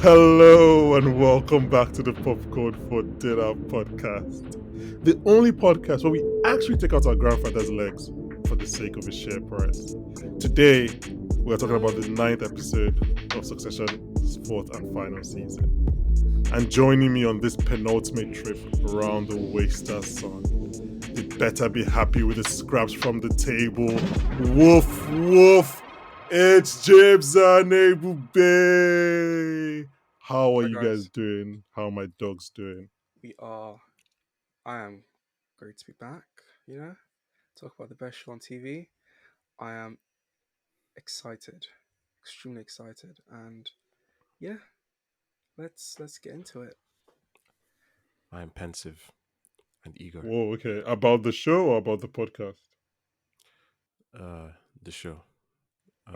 Hello and welcome back to the Popcorn for Dinner podcast. The only podcast where we actually take out our grandfather's legs for the sake of a share price. Today, we're talking about the ninth episode of Succession's fourth and final season. And joining me on this penultimate trip around the Waster Sun, they better be happy with the scraps from the table. Woof, woof. It's James and Ebube. How are Hi you guys guys, doing? How are my dogs doing? we are. I am great to be back. You know, talk about the best show on TV. I am excited, extremely excited, and yeah, let's get into it. I am pensive and eager. Whoa, okay. About the show or about the podcast? Uh, the show,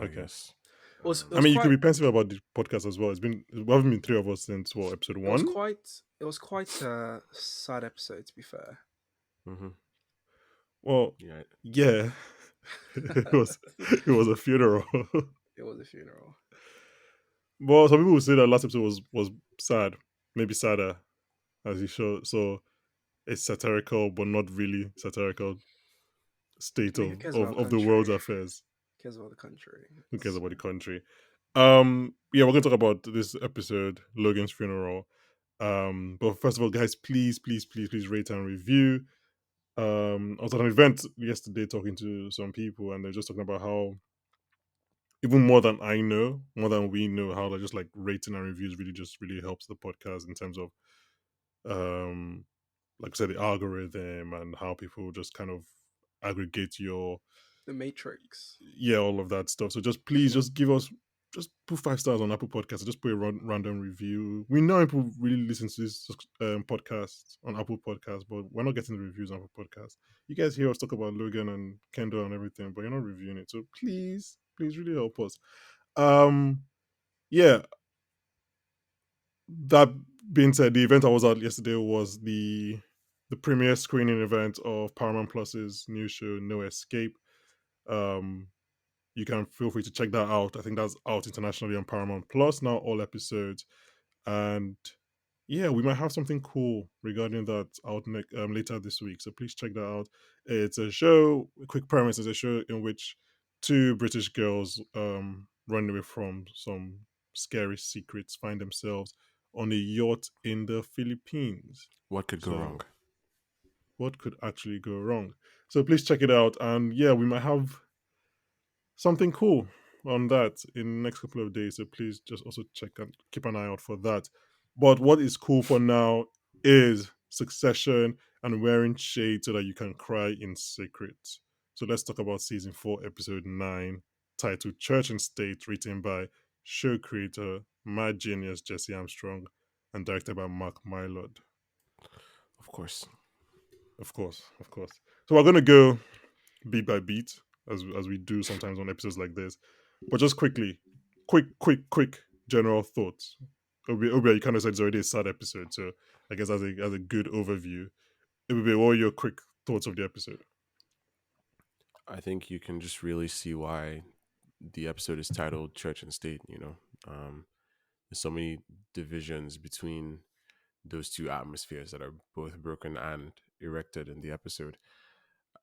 Okay. yes. It I was mean, you could quite be pensive about the podcast as well. We haven't been three of us since episode it was one. quite it was quite a sad episode to be fair. Mm-hmm. Well, Yeah, yeah, it was a funeral. It was a funeral. Well, some people would say that last episode was sad, maybe sadder, as you show. So it's satirical, but not really satirical I state mean, who cares of, about of the country? world's affairs. Who cares about the country? Who cares It's, about the country? Yeah, we're gonna talk about this episode, Logan's funeral. But first of all, guys, please rate and review. I was at an event yesterday talking to some people, and they're just talking about how even more than I know, more than we know, how just like rating and reviews really helps the podcast in terms of um like I said, the algorithm and how people just kind of aggregate your the Matrix. all of that stuff. So just please just give us just put 5 stars on Apple Podcasts. Just put a random review. We know people really listen to this podcast on Apple Podcasts, but we're not getting the reviews on Apple Podcasts. You guys hear us talk about Logan and Kendall and everything, but you're not reviewing it. So please really help us. Um yeah, that being said, the event I was at yesterday was the premiere screening event of Paramount Plus's new show No Escape. Um you can feel free to check that out. I think that's out internationally on Paramount Plus now, all episodes. And yeah, we might have something cool regarding that out later this week. So please check that out. It's a show. A quick premise is a show in which two British girls run away from some scary secrets, find themselves on a yacht in the Philippines. what could go wrong? So what could actually go wrong? So please check it out. And yeah, we might have something cool on that in the next couple of days. So please just also check and keep an eye out for that. But what is cool for now is Succession and wearing shade so that you can cry in secret. So let's talk about season 4, episode 9, titled Church and State, written by show creator, mad genius Jesse Armstrong, and directed by Mark Mylod. Of course. Of course. So we're gonna go beat by beat as we do sometimes on episodes like this. But just quickly, quick general thoughts. Obi, you kind of said it's already a sad episode, so I guess as a good overview, Obi, what are your quick thoughts of the episode? I think you can just really see why the episode is titled Church and State, there's so many divisions between those two atmospheres that are both broken and erected in the episode.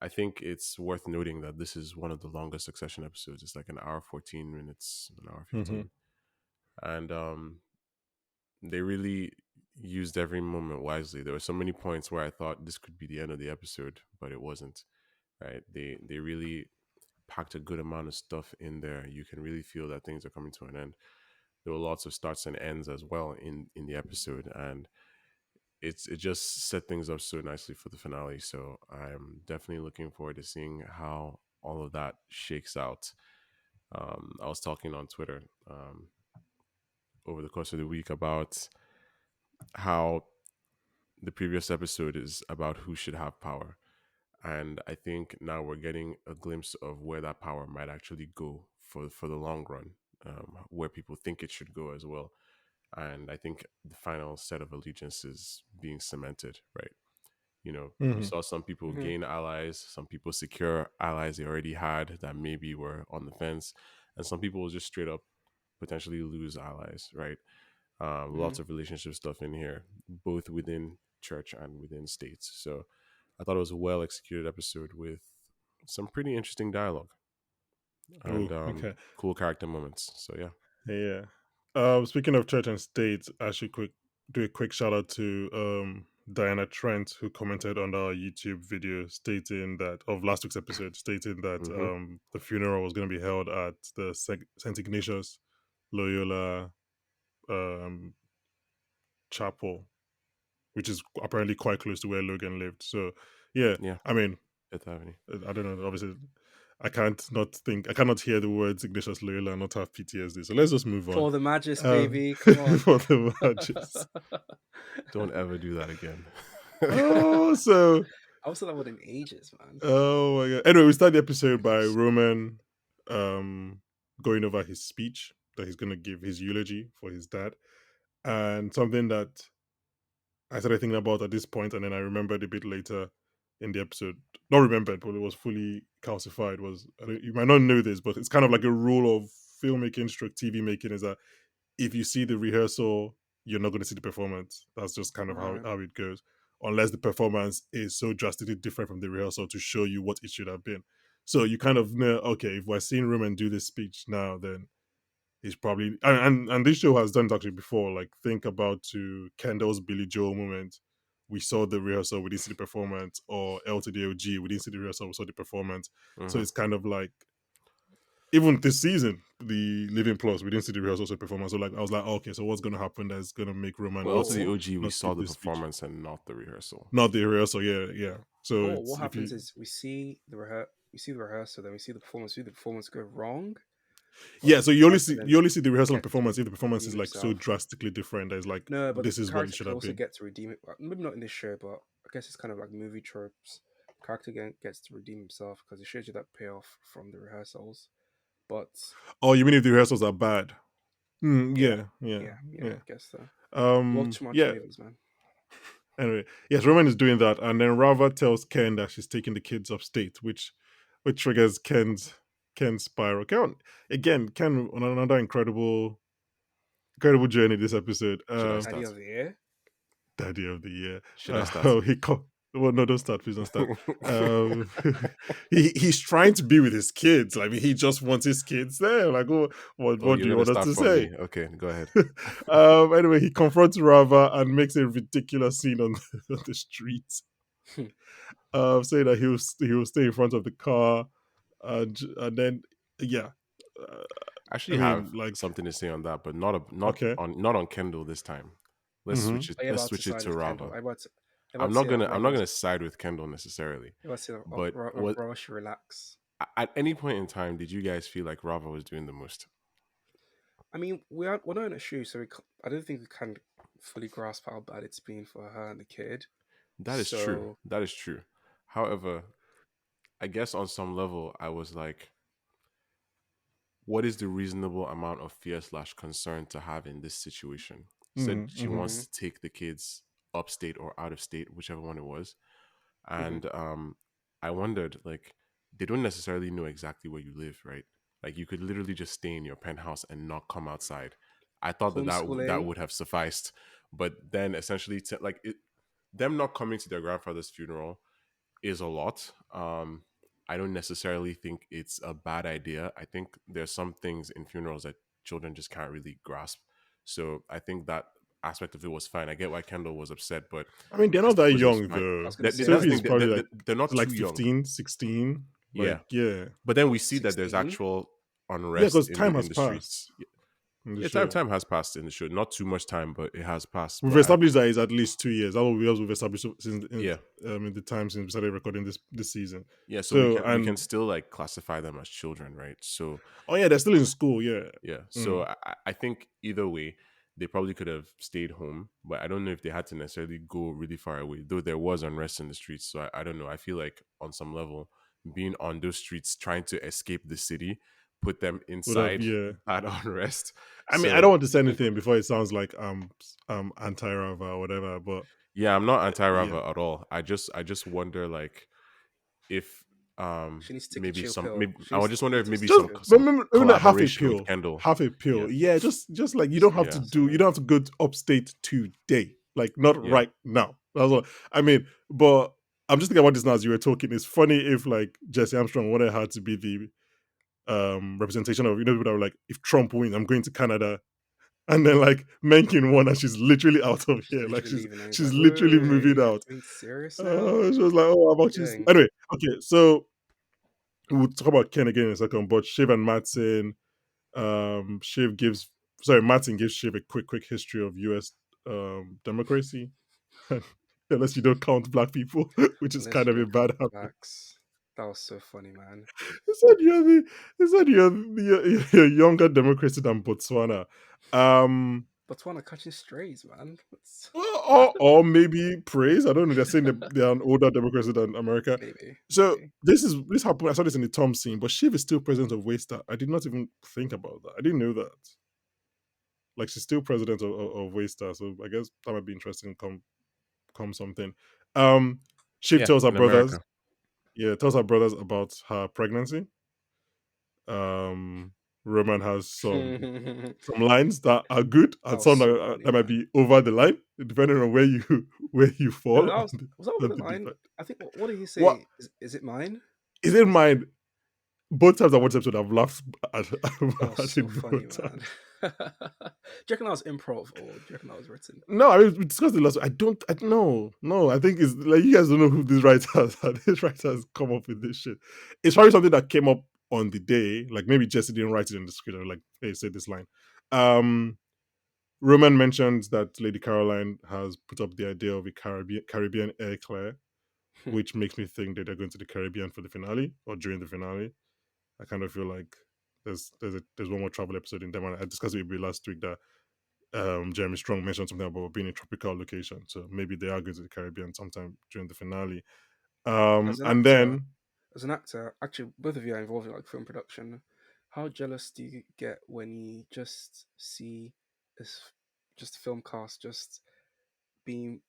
I think it's worth noting that this is one of the longest Succession episodes. It's like an hour 14 minutes, an hour Mm-hmm. 15. And they really used every moment wisely. There were so many points where I thought this could be the end of the episode, but it wasn't. Right? They really packed a good amount of stuff in there. You can really feel that things are coming to an end. There were lots of starts and ends as well in the episode, and it just set things up so nicely for the finale. So I'm definitely looking forward to seeing how all of that shakes out. I was talking on Twitter over the course of the week about how the previous episode is about who should have power. And I think now we're getting a glimpse of where that power might actually go for the long run, where people think it should go as well. And I think the final set of allegiance is being cemented, right? You Mm-hmm. saw some people Hmm. gain allies, some people secure allies they already had that maybe were on the fence, and some people will just straight up potentially lose allies, right? Lots of relationship stuff in here, both within church and within states. So I thought it was a well executed episode with some pretty interesting dialogue and Oh, okay. cool character moments. So yeah. Yeah. Speaking of church and state, I should do a quick shout out to Diana Trent, who commented on our YouTube video stating that of last week's episode, stating that Mm-hmm. the funeral was going to be held at the Saint Ignatius Loyola um, Chapel, which is apparently quite close to where Logan lived. So, yeah, Yeah. I mean, Fifth Avenue. I don't know. Obviously, I cannot hear the words Ignatius Loyola and not have PTSD. So let's just move on. For the Magis, baby. Come on. For the Magis. Don't ever do that again. Oh, so. I was that one in ages, man. Oh my god. Anyway, we start the episode by Roman going over his speech that he's gonna give, his eulogy for his dad. And something that I started thinking about at this point, and then I remembered a bit later in the episode. Not remembered, but it was fully calcified. You might not know this, but it's kind of like a rule of filmmaking, stroke TV making, is that if you see the rehearsal, you're not going to see the performance. That's just kind of Right. how it goes, unless the performance is so drastically different from the rehearsal to show you what it should have been. So you kind of know, okay, if we're seeing Roman do this speech now, then he's probably and this show has done it actually before. Like think about to Kendall's Billy Joel moment. We saw the rehearsal, we didn't see the performance, or L to the OG, we didn't see the rehearsal, we saw the performance. So Mhm. it's kind of like even this season, the Living Plus, we didn't see the rehearsal or performance. So like I was like, okay, so what's gonna happen that's gonna make Roman Well, to the Or OG, we not saw give the this speech? performance and not the rehearsal. Not the rehearsal, yeah. So or it's what if happens you is we see the rehearsal, then we see the performance go wrong. yeah, But so the character then you only see the rehearsal and gets to performance if the performance is redeem like so himself. drastically different that it's like No, but the this is what it character should could have also been. get to redeem it. Maybe not in this show, but I guess it's kind of like movie tropes. The character gets to redeem himself because it shows you that payoff from the rehearsals. But Oh, you mean if the rehearsals are bad? yeah, Yeah. I guess so. You watch too much Yeah. movies, man. Anyway, yes, Roman is doing that, and then Rava tells Ken that she's taking the kids upstate, which triggers Ken's spiral. Ken on another incredible journey this episode. Should I Daddy start? of the year. Daddy of the year. Should I start? He called. Well, no, don't start. Please don't start. Um, he's trying to be with his kids. Like, I mean, he just wants his kids there. Like, Oh, what do you're you gonna want us start to from say? me. Okay, go ahead. Anyway, he confronts Rava and makes a ridiculous scene on the streets. Saying that he will stay in front of the car, and then yeah. Uh, I I actually have mean, like, something to say on that, but okay. not on Kendall this time. Let's Mm-hmm. switch it. Are you Let's about to switch it side to with Kendall? Rava. I about to say that I'm not Rava's. gonna side with Kendall necessarily, I about to say that but what Rava should relax. at any point in time did you guys feel like Rava was doing the most? I mean, we're not in a shoe, so I don't think we can fully grasp how bad it's been for her and the kid. That is true. So That is true. However, I guess on some level, I was like, what is the reasonable amount of fear / concern to have in this situation? Said Mm-hmm. she Mm-hmm. wants to take the kids upstate or out of state, whichever one it was. mhm. And I wondered, like, they don't necessarily know exactly where you live, right? Like, you could literally just stay in your penthouse and not come outside. I thought that Homeschooling. would have sufficed, but then essentially, them not coming to their grandfather's funeral is a lot. I don't necessarily think it's a bad idea. I think there's some things in funerals that children just can't really grasp. So I think that aspect of it was fine. I get why Kendall was upset, but I mean, they're I not that suppose it was young fine. I though. was gonna say That's that's the Sophie is thing. probably like They're not too young. 15, 16. Yeah, Like, yeah. but then we see that there's 16. actual Yeah, unrest because time in has the passed streets. Yeah, in the yeah, show. time has passed in the show. Not too much time, but it has passed. We've But established that it's at least 2 years. That's what we've established since yeah, in the time since we started recording this season. yeah. So So we can and still like classify them as children, right? So oh yeah, they're still in school. Yeah. yeah. So Mm. I think either way, they probably could have stayed home, but I don't know if they had to necessarily go really far away. Though there was unrest in the streets, so I don't know. I feel like on some level, being on those streets, trying to escape the city, put them Would have inside yeah. that unrest. I mean, I don't So want to say anything before it sounds like anti Rava or whatever, but yeah, I'm not yeah. anti-Rava at all. I just wonder like if She needs to take a maybe chill some. pill. Maybe she I needs, just wonder if needs to be maybe Just some serious. maybe like half a collaboration with pill, Kendall. half a pill. Yeah, Yeah, just like you don't have to yeah, do. You don't have to go to upstate today. Like not yeah. right now. That's what I mean. But I'm just thinking about this now as you were talking. It's funny if like Jesse Armstrong wanted her to be the representation of people that were like, if Trump wins, I'm going to Canada. And then like Mencken won, and she's literally out of She's here. Like literally leaving, and he's she's like, "Wait, wait, literally wait, moving you're out. being serious now? She was like, "Oh, how What are you about you?" doing?" Anyway, okay, so we'll talk about Ken again in a second. But Shiv and Martin, Shiv gives Martin gives Shiv a quick history of U.S. Democracy, unless you don't count black people, which is Unless kind you of a don't bad count the habit. blacks. That was so funny, man. He said you're younger democracy than Botswana. Botswana catching strays, man. Well, or maybe praise. I don't know. They're saying they're an older democracy than America. Maybe, So maybe. this happened. I saw this in the Tom scene, but Shiv is still president of Waystar. I did not even think about that. I didn't know that. Like she's still president of Waystar, so I guess that might be interesting. Come something. Shiv Yeah, tells her in brothers. America. Yeah, tells her brothers about her pregnancy. Um, Roman has That some lines that are good and was some so funny, that might man. be over the line, depending on where you where you No, fall that on was that over on the the line? divide. I think. What did he What say? Is it mine? is in Or is it? mind? Both times I watched the episode, I've laughed at, That was at so it funny, both man. times. Do you reckon that was improv or do you reckon that was written? No, I mean we discussed it last. I don't know. No, I think it's like you guys don't know who these writers are. These writers come up with this shit. It's probably something that came up on the day. Like maybe Jesse didn't write it in the script. Or like, hey, say this line. Um, Roman mentions that Lady Caroline has put up the idea of a Caribbean aircare, which makes me think that they're going to the Caribbean for the finale or during the finale. I kind of feel like there's one more travel episode in them, and I discussed it with you last week that Jeremy Strong mentioned something about being a tropical location, so maybe they are going to the Caribbean sometime during the finale. As an And actor, then actually, both of you are involved in like film production. How jealous do you get when you just see this, just film cast just being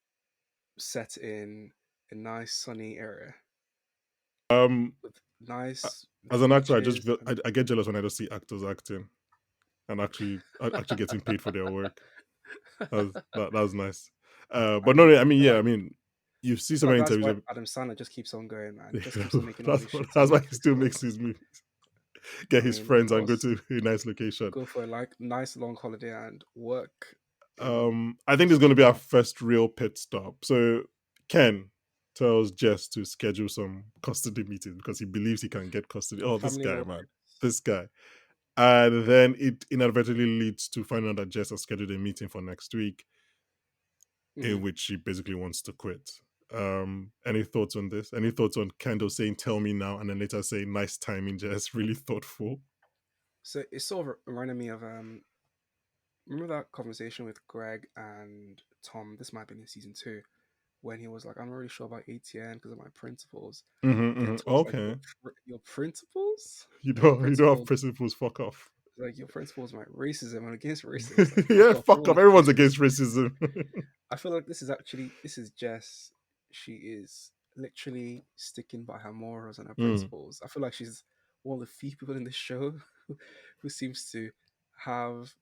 set in a nice sunny area um, with nice as an actor, beaches and I get jealous when I just see actors acting and actually getting paid for their work. That's nice. I But no, mean, I I mean, feel yeah, like I mean, you see I so feel like many that's interviews why of Adam Sandler just keeps on going, man. He just yeah, keeps on making all these shits on that's why he Netflix still makes films. his movies, get I his mean, of friends and go course, to a nice location. go for a like nice long holiday and work in I think this is going such to a be our tough first real pit stop. So Ken tells Jess to schedule some custody meetings because he believes he can get custody. Oh, this family guy, law. man, this guy. And then it inadvertently leads to finding out that Jess has scheduled a meeting for next week Hmm. in which she basically wants to quit. Any thoughts on this? Any thoughts on Kendall saying "Tell me now" and then later saying "Nice timing, Jess"? Really thoughtful. So it sort of reminded me of remember that conversation with Greg and Tom? This might have been in season two when he was like, "I'm not really sure about ATN because of my principles." Then Tom's like, Okay, your principles? Your you don't have principles principles. Fuck off. like your principles might racism and against racism. It's like fuck Yeah, off. fuck Everyone off. Everyone's against against racism. racism. I feel like this is Jess. She is literally sticking by her morals and her Mm. principles. I feel like she's one of the few people in this show who seems to have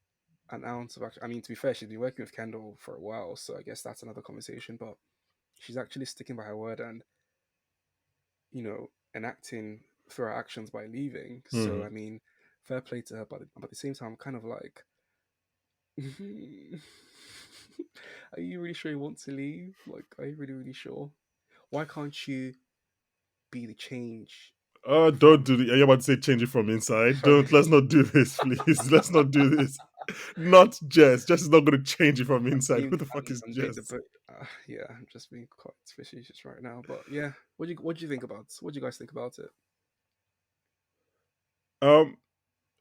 an ounce of action. I mean, to be fair, she's been working with Kendall for a while, so I guess that's another conversation. But she's actually sticking by her word and enacting through her actions by leaving. So Mm. I mean, fair play to her, but at the same time, I'm kind of like, are you really sure you want to leave? Like, are you really, really sure? Why can't you be the change Don't from do the. Are you about to say change it from inside? from? Don't. Let's not do this, please. Let's not do this. Not Jess. Jess is not going to change it from inside. Who the fuck is I'm being the Jess? book. Yeah, I'm just being quite suspicious right now. But yeah, what do you think about? What do you guys think about it? Um.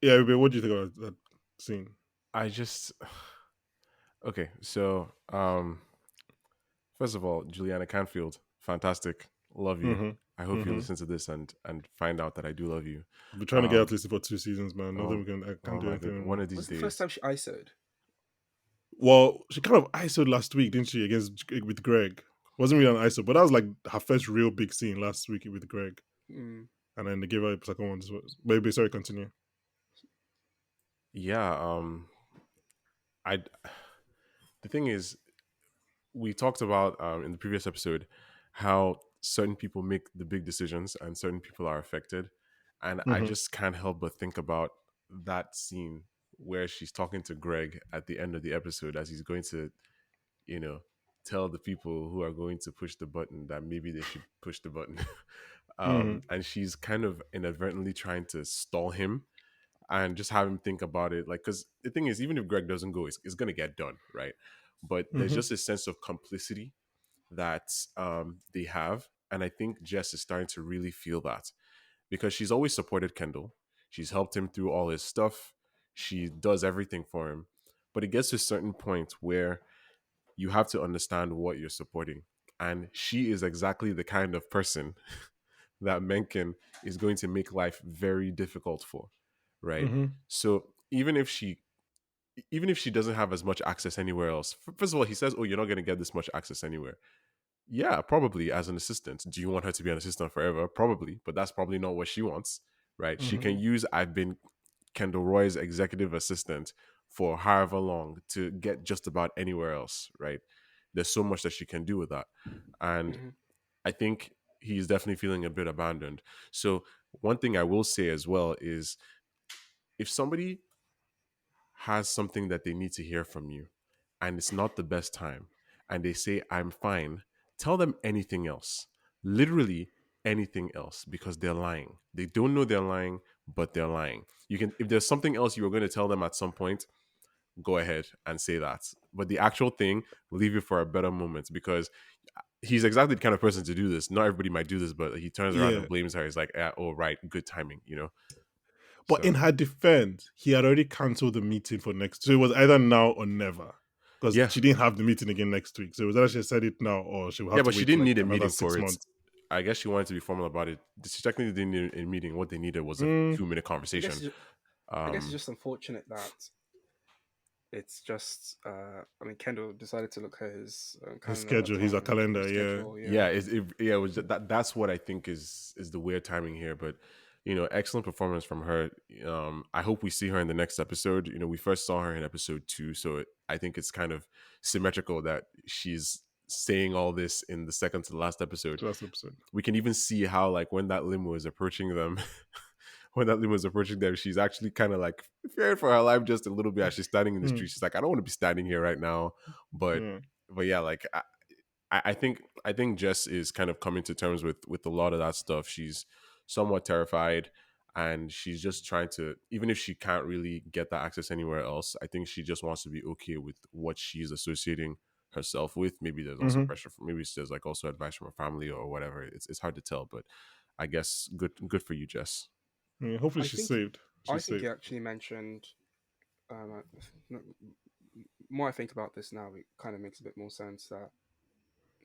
Yeah. But what do you think about that scene? I just okay. So, first of all, Juliana Canfield, fantastic, love you. I Mm-hmm. hope you Mm-hmm. listen to this and find out that I do love you. I've been trying to get at Um, least for 2 seasons, man. Nothing oh, we can. I can't oh do my anything god, one anymore. of these Was it the first days. time she ISO'd? Well, she kind of ISO'd last week, didn't she? Against with Greg. Wasn't really an ISO, but that was like her first real big scene last week with Greg. Mm. and then they gave her a second one. Maybe sorry, continue. Yeah. I. The thing is, we talked about in the previous episode how certain people make the big decisions and certain people are affected, and I Mm-hmm. just can't help but think about that scene where she's talking to Greg at the end of the episode as he's going to, you know, tell the people who are going to push the button that maybe they should push the button. Mm-hmm. And she's kind of inadvertently trying to stall him and just have him think about it. Like, because the thing is, even if Greg doesn't go, it's going to get done, right? But there's Mm-hmm. just a sense of complicity that they have. And I think Jess is starting to really feel that because she's always supported Kendall. She's helped him through all his stuff. She does everything for him. But it gets to a certain point where you have to understand what you're supporting. And she is exactly the kind of person that Mencken is going to make life very difficult for, right? Mm-hmm. So even if she doesn't have as much access anywhere else, first of all, he says, "Oh, you're not going to get this much access anywhere." Yeah, probably as an assistant. Do you want her to be an assistant forever? Probably, but that's probably not what she wants, right? She Mm-hmm. can use I've been Kendall Roy's executive assistant for however long to get just about anywhere else, right? There's so much that she can do with that. And Hmm. I think he's definitely feeling a bit abandoned. So, one thing I will say as well is if somebody has something that they need to hear from you and it's not the best time and they say, I'm fine, tell them anything else. Literally anything else because they're lying. They don't know they're lying, but they're lying. You can, if there's something else you were going to tell them at some point, go ahead and say that. But the actual thing, leave it for a better moment because he's exactly the kind of person to do this. Not everybody might do this, but he turns around Yeah. and blames her. He's like, oh, right, good timing, you know? But in So, her defense, he had already cancelled the meeting for next. So it was either now or never, because yeah. she didn't have the meeting again next week. So it was either she said it now or she will Yeah, have to but she wait didn't like need a another meeting six for it. months. I guess she wanted to be formal about it. She technically didn't need a meeting. What they needed was a Mm, 2 minute I guess conversation. I guess it's Um, just unfortunate that it's just. I mean, Kendall decided to look at his his calendar at that schedule, his time, his calendar, yeah. schedule. yeah, Yeah, it was that's what I think is the weird timing here. But excellent performance from her. I hope we see her in the next episode. We first saw her in episode 2, so I think it's kind of symmetrical that she's saying all this in the second to the last episode. Last episode. We can even see how like when that limo is approaching them when that limo is approaching them, she's actually kind of like fearing for her life just a little bit as she's standing in the Mm, street. She's like, I don't want to be standing here right now. But yeah. yeah, like I think Jess is kind of coming to terms with a lot of that stuff. She's somewhat terrified and she's just trying to, even if she can't really get that access anywhere else, I think she just wants to be okay with what she's associating herself with. Maybe there's also Mm-hmm. pressure from maybe there's like also advice from her family or whatever. It's hard to tell, but I guess good for you, Jess. Yeah, hopefully I she's think saved. I She's think he saved. actually mentioned. Um, uh, more I think about this now, it kind of makes a bit more sense that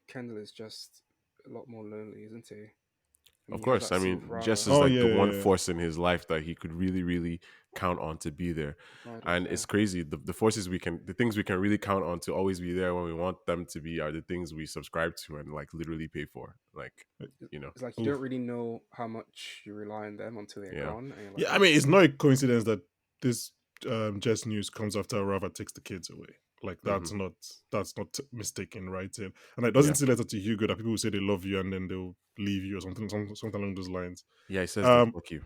Kendall is just a lot more lonely, isn't he? I Of mean, you have course. that I scene with mean, Jess Rava is Oh like yeah, the yeah, one yeah. force in his life that he could really, really count on to be there. provided. And Yeah, it's crazy. The things we can really count on to always be there when we want them to be are the things we subscribe to and like literally pay for. Like, it's like you Oof. don't really know how much you rely on them until they're yeah. gone, and you're like, Yeah, I oh mean, it's shit. not a coincidence that this Jess news comes after Rava takes the kids away. Like Hmm. that's not mistaken writing, and it doesn't Yeah. say letter to Hugo that people will say they love you and then they'll leave you or something along those lines. Yeah, he says that. Um, Fuck you.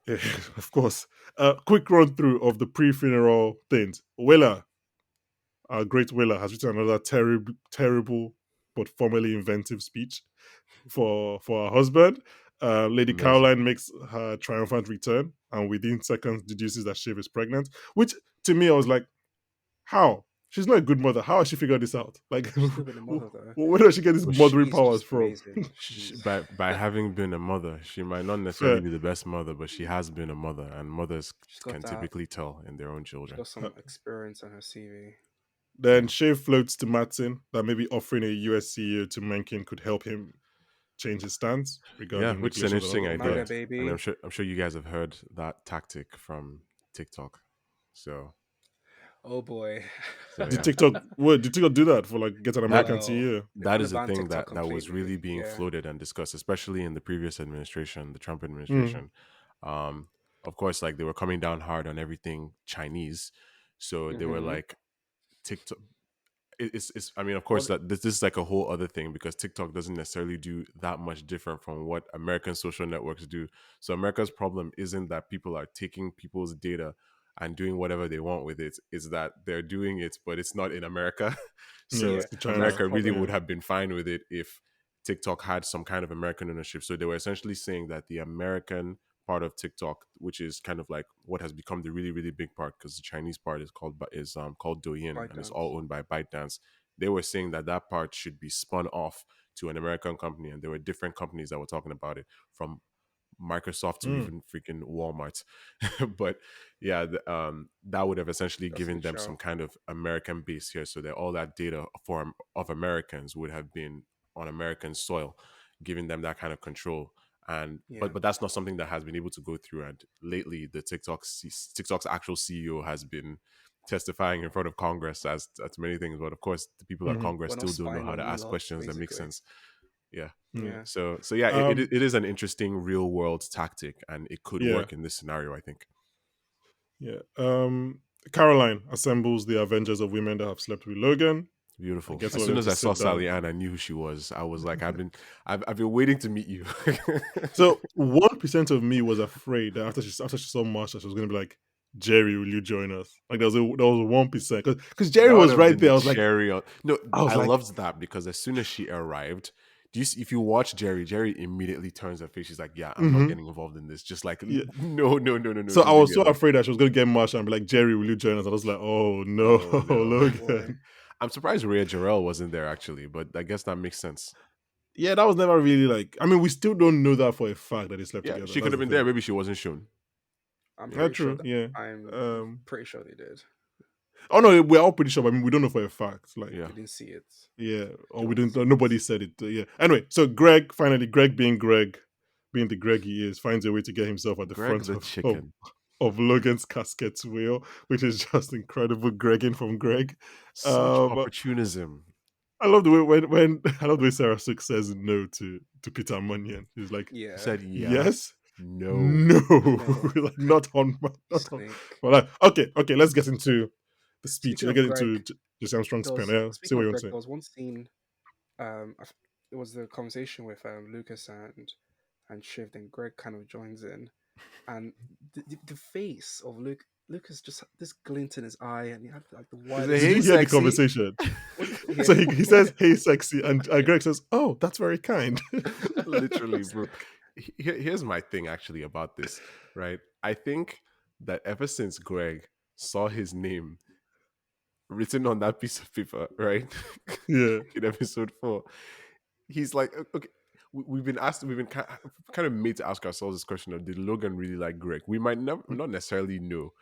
yeah, of course. Quick run through of the pre-funeral things. Willa, our great Willa, has written another terrible but formally inventive speech for her husband. Lady Amazing. Caroline makes her triumphant return and within seconds deduces that Shiv is pregnant. Which to me, I was like, how? She's not a good mother. How has she figured this out? Like, She's still been a mother though. where does she get these Well, mothering She's powers just from? amazing. by having been a mother, she might not necessarily Fair. be the best mother, but she has been a mother, and mothers She's got can that. typically tell in their own She's children. got some experience on her CV. Then Yeah. Shiv floats to Martin that maybe offering a US CEO to Mencken could help him change his stance Yeah, regarding which is an regulations interesting and all idea. MAGA that. And baby. I'm sure you guys have heard that tactic from TikTok. So Oh boy. So Did yeah, TikTok? What did TikTok do that for? Like get an that American Well, CEO? they're that gonna is a ban thing TikTok that was completely. really being Yeah. floated and discussed, especially in the previous administration, the Trump Mm. administration. Um, of course, like they were coming down hard on everything Chinese, so they were Mm-hmm. like TikTok. It's I mean, of course, Well, that this is like a whole other thing because TikTok doesn't necessarily do that much different from what American social networks do. So America's problem isn't that people are taking people's data and doing whatever they want with it, is that they're doing it but it's not in America. Yeah, So yeah, it's the that's China. the America really problem. would Yeah. have been fine with it if TikTok had some kind of American ownership. So they were essentially saying that the American part of TikTok, which is kind of like what has become the really really big part, because the Chinese part is called Douyin and it's ByteDance. all owned by ByteDance. They were saying that that part should be spun off to an American company, and there were different companies that were talking about it, from Microsoft to Mm. even freaking Walmart. But yeah, that would have essentially That's a given good them some show. kind of American base here, so that all that data of Americans would have been on American soil, giving them that kind of control. And Yeah. but that's not something that has been able to go through. And lately, TikTok's actual CEO has been testifying in front of Congress as many things. But of course, the people at Hmm. Congress We're not still don't know spying how on to you ask lot, questions that make basically. sense. Yeah. Yeah. Yeah. So yeah, Um. it is an interesting real world tactic, and it could Yeah. work in this scenario, I think. Yeah. Caroline assembles the Avengers of women that have slept with Logan. I Beautiful. guess As all of soon them as to I saw sit down. Sally Ann, I knew who she was. I was like, I've been waiting to meet you. So 1% of me was afraid that after she saw Marsha, she was gonna be like, Jerry, will you join us? Like there was 1%, because Jerry That would was have right been there. the I was like, cherry on. No, I was I like, loved that because as soon as she arrived, if you watch Jerry immediately turns her face. She's like, "Yeah, I'm not mm-hmm. getting involved in this." Just like, Yeah. no, no, no, no, no, So I just leave was me so alone. afraid that she was gonna get Marsha and be like, Jerry, will you join us? I was like, oh no, Oh no. Oh boy. Logan. I'm surprised Rhea Jarrell wasn't there actually, but I guess that makes sense. Yeah, that was never really like. I mean, we still don't know that for a fact that they slept Yeah, together. she could That's have the been there. thing. Maybe she wasn't shown. I'm Yeah. pretty sure True. that Yeah. I'm Um. pretty sure they did. Oh no, we're all pretty sure. But I mean, we don't know for a fact. Like, Yeah. We didn't see it. yeah, or Don't we want to didn't. see it. Nobody said it. Yeah. Anyway, so Greg being the Greg he is, finds a way to get himself at the Greg front the chicken. of Logan's casket wheel, which is just incredible. Gregging from Greg. Such Um, opportunism. I love the way when I love the way Sarah Suk says no to Peter Munyan. He's like, He Yeah. said yeah. yes, No. no, No. like not on not on. Snake. Well, like, okay, let's get into the speech. Speaking Let's of get into Greg, Jesse Armstrong's there pen. was Yeah, say speaking what of you want Greg, to say. there was one scene. It was the conversation with Lucas and Shiv. Then Greg kind of joins in, and the face of Lucas just had this glint in his eye, and he had like the Is it widest Did you hey hear the smile. sexy? conversation? What did you So hear? he says, "Hey, sexy," and Greg says, "Oh, that's very kind." Literally, Just bro. like, Here's my thing actually about this, right? I think that ever since Greg saw his name written on that piece of paper, right, Yeah. in episode 4, he's like, okay. We've been kind of made to ask ourselves this question of, did Logan really like Greg? We might never, not necessarily know.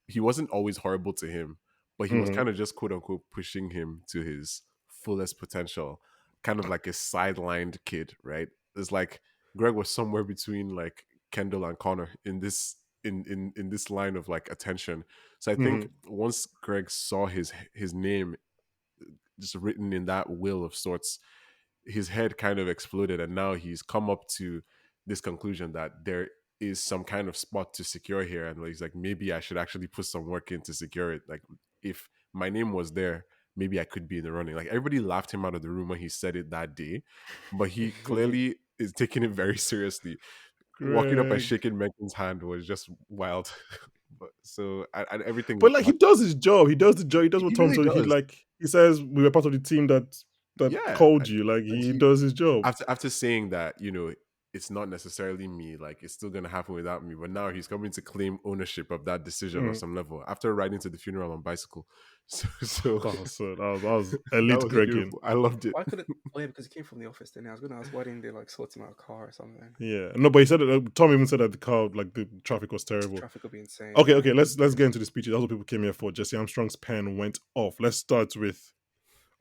He wasn't always horrible to him, but he was Mm-hmm. kind of just quote unquote pushing him to his fullest potential, kind of like a sidelined kid, right? It's like Greg was somewhere between like Kendall and Connor in this line of like attention. So I think Mm-hmm. once Greg saw his name just written in that will of sorts, his head kind of exploded, and now he's come up to this conclusion that there is some kind of spot to secure here, and he's like, maybe I should actually put some work in to secure it. Like, if my name was there, maybe I could be in the running. Like, everybody laughed him out of the room when he said it that day, but he clearly is taking it very seriously. Walking up and Greg. shaking Megan's hand was just wild. But so, and everything But like he does his job. He does the job. He does what he Tom really told. He does. like he says we were part of the team that Yeah, called you. Like and he he, does his job. after saying that, it's not necessarily me, like it's still gonna happen without me. But now he's coming to claim ownership of that decision on Mm. some level after riding to the funeral on bicycle. So That was so. That was that elite was Gregging. beautiful. I loved it. why couldn't? Oh yeah, because he came from the office. Then I was gonna ask, why didn't they like sort him out a car or something? Yeah. No, but he said Tom even said that the car, like the traffic was terrible. Traffic would be insane. Okay, Yeah. okay. Let's get into the speeches. That's what people came here for. Jesse Armstrong's pen went off. Let's start with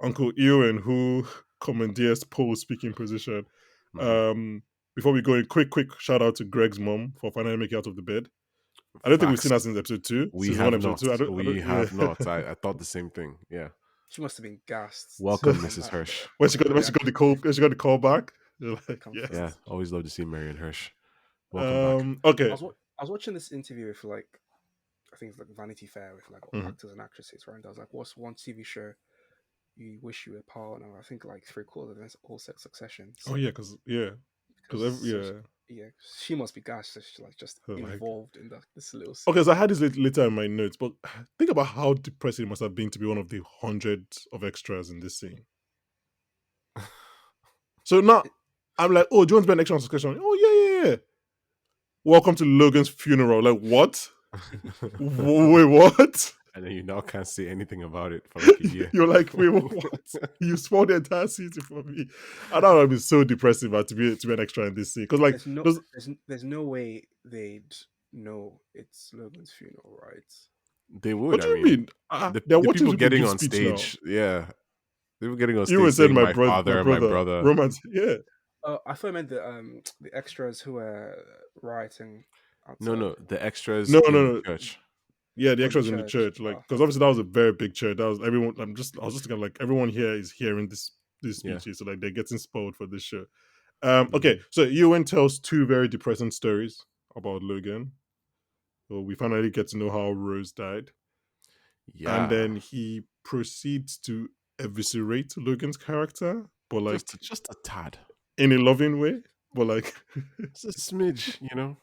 Uncle Ewan, who commandeers Paul's speaking position. Mhm. Um, Before we go, a quick shout out to Greg's mom for finally making out of the bed. I don't think we've Facts. seen her since episode 2, We season 1, have episode not. 2. I We don't, yeah. have not. I thought the same thing. Yeah. She must have been gassed to Welcome, come Mrs. back Hirsch. when she got the call back, you're like, come yes. Yeah, first. always love to see Marion Hirsch. Welcome back. Okay. I was watching this interview with like I think it's like Vanity Fair with like Mhm. actors and actresses, right? And I was like, "What's one TV show you wish you were part?" And I think like 3/4 of it's all sex Succession. Oh So yeah, because because yeah, she must be gassed. So she's like just like involved in this little okay. scene. So I had this later in my notes, but think about how depressing it must have been to be one of the hundreds of extras in this scene. So now I'm like, oh, do you want to be an extra on Succession? Oh yeah. Welcome to Logan's funeral. Like what? Wait, what? And then you now can't say anything about it for like a year. You're like, wait, what? You spoiled the entire season for me. I thought it'd be so depressing, but to be an extra in this scene, because like there's no way they'd know it's Logan's funeral, right? They would. what do I you mean, mean? the They're watching people people getting give on speech stage. now. Yeah, they were getting on You stage said saying my father, my brother, brother. romance. Yeah. I thought I meant the extras who were rioting outside. No, the extras No. in the church. Yeah, the Oh, the extras in the church. church, like Oh, because obviously that was a very big church. That was everyone. I was just thinking like everyone here is hearing these Yeah. speeches, so like they're getting spoiled for this show. Mm-hmm. Okay, so Ewan tells two very depressing stories about Logan. So we finally get to know how Rose died, Yeah, and then he proceeds to eviscerate Logan's character, but like just a tad, in a loving way, but like it's a smidge, you know.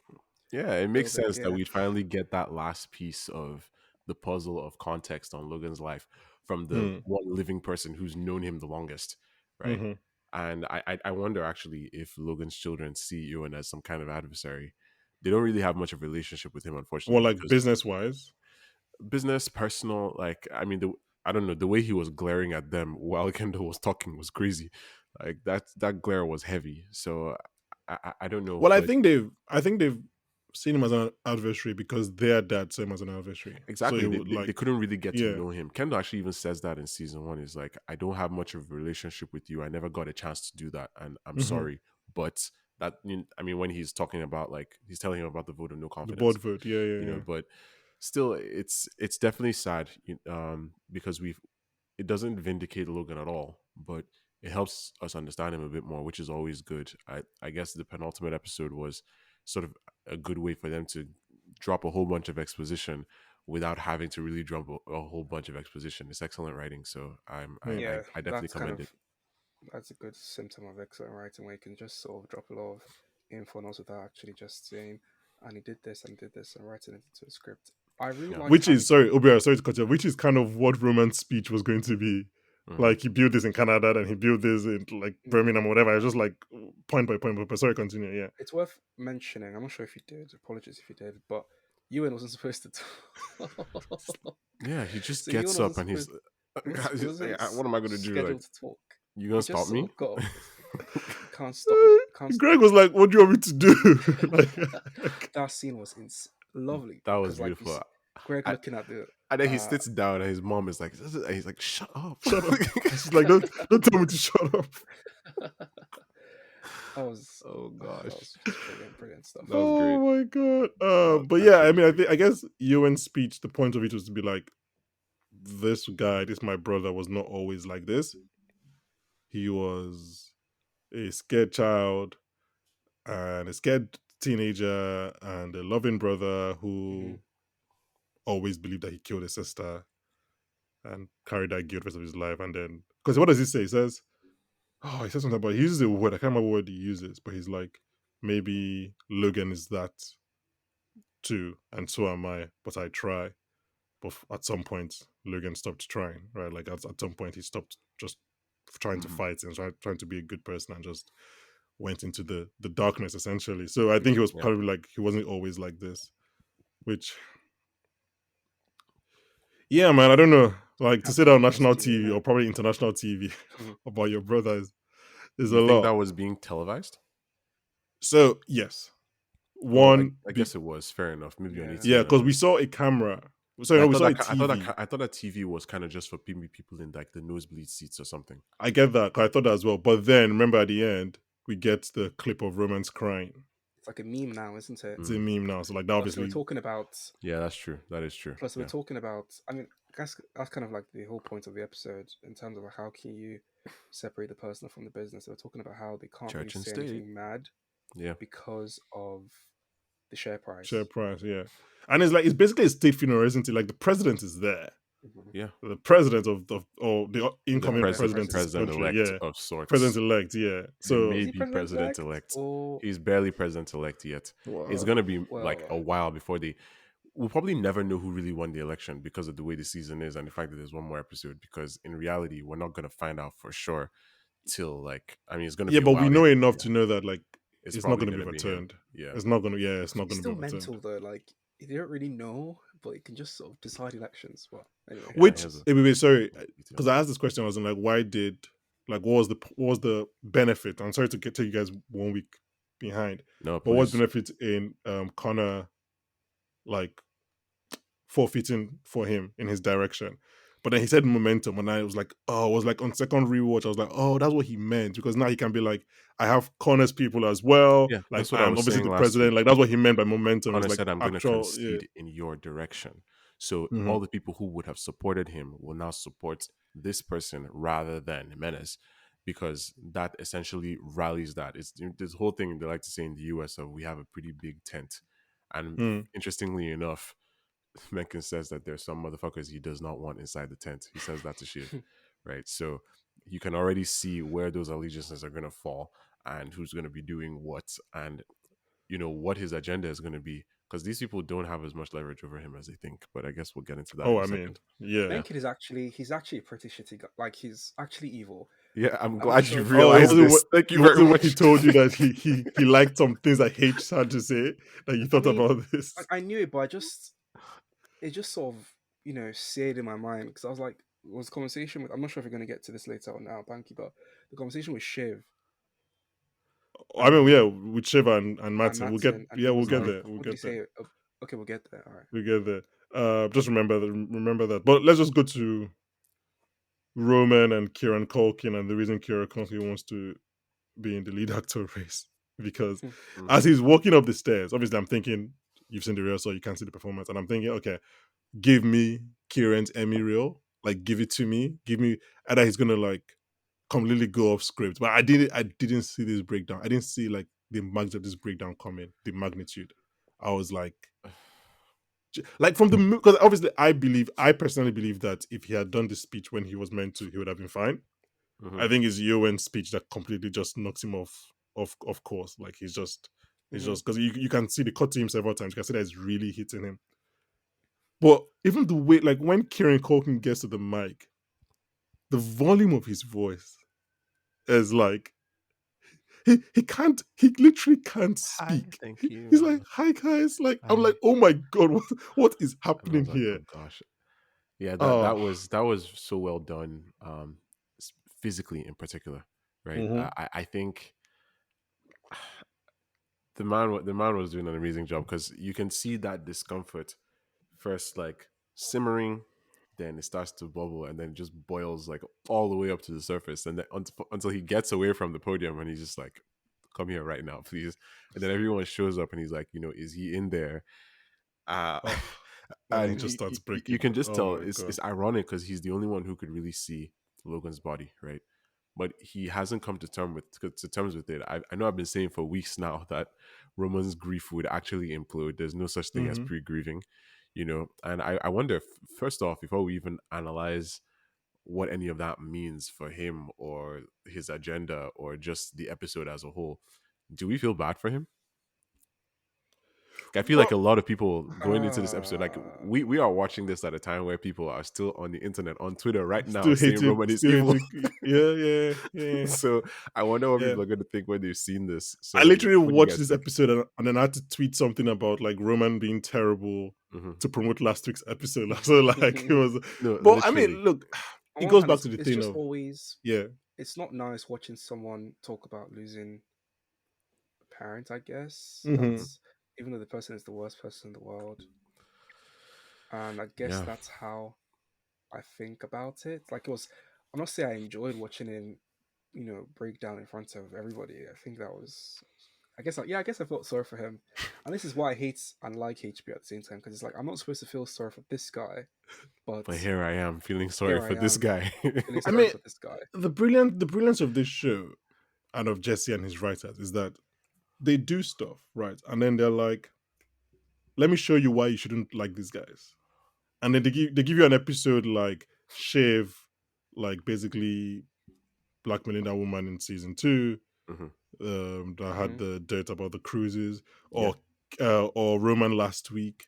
Yeah, it makes bit, sense that yeah. we finally get that last piece of the puzzle of context on Logan's life from the one living person who's known him the longest, right? Mm-hmm. And I wonder actually if Logan's children see Ewan as some kind of adversary. They don't really have much of a relationship with him, unfortunately. Well, like Because business wise. business, personal, like I mean, I don't know, the way he was glaring at them while Kendall was talking was crazy. Like that glare was heavy. So I don't know. Well, But I think they've seen him as an adversary because their dad saw him as an adversary. exactly, So it they, would they, like, they couldn't really get to yeah. know him. Kendall actually even says that in season 1. He's like, I don't have much of a relationship with you. I never got a chance to do that, and I'm sorry. But that, I mean, when he's talking about like he's telling him about the vote of no The confidence, board vote, yeah. you know. But still, it's definitely sad, because it doesn't vindicate Logan at all, but it helps us understand him a bit more, which is always good. I guess the penultimate episode was sort of a good way for them to drop a whole bunch of exposition without having to really drop a whole bunch of exposition. It's excellent writing, so I definitely commend it. That's a good symptom of excellent writing, where you can just sort of drop a lot of info on us without actually just saying, and he did this and writing it into a script. I really like Which is Obiora, sorry to cut you off, which is kind of what Roman's speech was going to be. Mhm. Like he built this in Canada and he built this in like Birmingham or whatever. It's just like point by point. But sorry, continue. Yeah. It's worth mentioning. I'm not sure if you did. Apologies if you did, but Ewan wasn't supposed to talk. Yeah, he just So gets Ewan up and he's he wasn't what am I going to do? scheduled Like, to talk. you gonna He just stop me? sort of got up. Can't stop. Can't Greg was like, "What do you want me to do?" like, that scene was lovely. That was 'cause, like, beautiful. Greg looking at the And then he sits down and his mom is like, and he's like, shut up. shut up. She's like, don't tell me to shut up. That was Oh gosh. that was just brilliant stuff. That was great. Oh my god. was But yeah, I actually mean, I guess Ewan's speech, the point of it was to be like, this guy, this my brother, was not always like this. He was a scared child and a scared teenager and a loving brother who always believed that he killed his sister and carried that guilt the rest of his life. And then, because what does he say? He says, he says something about, he uses a word, I can't remember what word he uses, but he's like, maybe Logan is that too, and so am I, but I try. But at some point, Logan stopped trying, right? Like at some point, he stopped just trying to fight and trying to be a good person and just went into the darkness, essentially. So I think he was probably like, he wasn't always like this, which, yeah, man, I don't know. Like to say that on national TV or probably international TV about your brother is a lot. You think that was being televised? So yes, I guess it was fair enough. Maybe on ATV. Yeah, because we saw a camera. So I we saw a TV. I thought that TV was kind of just for people in like the nosebleed seats or something. I get that. 'Cause I thought that as well. But then remember at the end we get the clip of Romance crying. It's like a meme now, isn't it? It's a meme now. So like that Plus, we're obviously. talking about. Yeah, that's true. That is true. Plus, we're Yeah. talking about. I mean, that's kind of like the whole point of the episode in terms of like how can you separate the personal from the business. We're talking about how they can't really Church and say state. anything mad Yeah. because of the share Share price. price, yeah. And it's like it's basically a state funeral, isn't it? Like the president is there. Mhm. Yeah. The president of or the incoming President, president of this President country, elect yeah. of sorts. President elect, yeah. So Is he Maybe president president elect elect. or He's barely president elect yet. It's wow. gonna be like well? a while before they. We'll probably never know who really won the election because of the way the season is and the fact that there's one more episode. Because in reality, we're not gonna find out for sure till like. I mean, it's gonna Yeah, be a but we while. know enough Yeah, to know that like it's it's not probably gonna be gonna be him. overturned. Yeah. It's not gonna it's not It's gonna be still overturned. mental though. Like they don't really know, but it can just sort of decide elections. Well, anyway. Yeah. He Which has a wait, sorry, because detail. I asked this question, I was like, why did like what was the benefit? I'm sorry to take you guys 1 week behind, No, but what's please. benefit in Connor like forfeiting for him in his direction? But then he said momentum, and I was like, oh, I was like on second rewatch, I was like, oh, that's what he meant because now he can be like, I have Connor's people as well. Yeah, Like that's what I I'm was obviously saying the last president. week. Like that's what he meant by momentum. It's Connor like said, "I'm going to actual, yeah. concede in your direction." So Mhm. all the people who would have supported him will now support this person rather than Jimenez, because that essentially rallies that. It's this whole thing they like to say in the US of we have a pretty big tent, and Mm. interestingly enough, Mencken says that there's some motherfuckers he does not want inside the tent. He says that to Shiv, right? So you can already see where those allegiances are going to fall and who's going to be doing what, and what his agenda is going to be, because these people don't have as much leverage over him as they think. But I guess we'll get into that Oh, in a I mean, second. yeah. Yeah. Mencken is actually a pretty shitty guy. Like he's actually evil. Yeah, I'm I'm not glad sure you if Oh, realized this. Thank it you very wasn't when he much. told you that he liked some things that H had to say that you I thought mean, about this. I knew it, but it just sort of seared in my mind because I was like, was conversation with. I'm not sure if we're going to get to this later on now, Banky, but the conversation with Shiv I mean, yeah, and with Shiva and Martin, Matson, and he we'll was get like, there. We'll what did he get there. say? Okay, we'll get there. All right. We'll get there. Just remember that. But let's just go to Roman and Kieran Culkin and the reason Kieran Culkin wants to be in the lead actor race. Because Mm. as he's walking up the stairs, obviously I'm thinking, you've seen the real, so you can't see the performance. And I'm thinking, okay, give me Kieran's Emmy reel. Like give it to me. Give me either he's gonna like completely go off script. But I didn't see this breakdown. I didn't see like the magnitude of this breakdown coming, the magnitude. I was like from the because obviously I personally believe that if he had done the speech when he was meant to, he would have been fine. Hmm. I think it's Yowen's speech that completely just knocks him off course. Like it's Mm-hmm. just because you can see the cut to him several times. You can see that it's really hitting him. But even the way, like when Kieran Culkin gets to the mic, the volume of his voice is like he literally can't Hi, speak. thank He's you. like, hi guys. Like I'm Hi. like, oh my god, what is And I happening was like, here? oh gosh. Yeah, that Oh. that was so well done, physically in particular, right? Mm-hmm. I think the man was doing an amazing job, because you can see that discomfort first, like simmering, then it starts to bubble, and then it just boils like all the way up to the surface, and then until he gets away from the podium, and he's just like, "Come here right now, please." And then everyone shows up, and he's like, "Is he in there?" Uh, Oh. And then he and just starts you breaking. can just Oh tell my god. it's ironic, because he's the only one who could really see Logan's body, right? But he hasn't come to terms with it. I know I've been saying for weeks now that Roman's grief would actually implode. There's no such thing as Mm-hmm. pre-grieving, And I wonder, first off, before we even analyze what any of that means for him or his agenda or just the episode as a whole, do we feel bad for him? I feel like a Well, lot of people going into this episode, like Uh, we are watching this at a time where people are still on the internet, on Twitter right now, still saying hating, Roman is still evil. hating. Yeah, yeah, yeah, So I wonder what yeah. people are going to think when they've seen this. I So literally what do you watched guys this think? episode and then I had to tweet something about like Roman being terrible Hmm. to promote last week's episode. So like it was, No, but I literally. mean, look, on it one goes hand, back it's, to the it's thing just of always yeah. it's not nice watching someone talk about losing a parent. I guess Mm-hmm. that's even though the person is the worst person in the world, and I guess Yeah. that's how I think about it. Like it was, I'm not saying I enjoyed watching him, break down in front of everybody. I think that was I guess I felt sorry for him, and this is why I hate and like HBO at the same time, because it's like I'm not supposed to feel sorry for this guy, but But here I am feeling sorry here I for this am guy. feeling I sorry mean, for this guy. the brilliance of this show and of Jesse and his writers is that they do stuff, right? And then they're like, let me show you why you shouldn't like these guys. And then they give you an episode like Shave, like basically blackmailing that woman in season 2, Mhm. that had Hmm. the dirt about the cruises, Yeah. or Roman last week.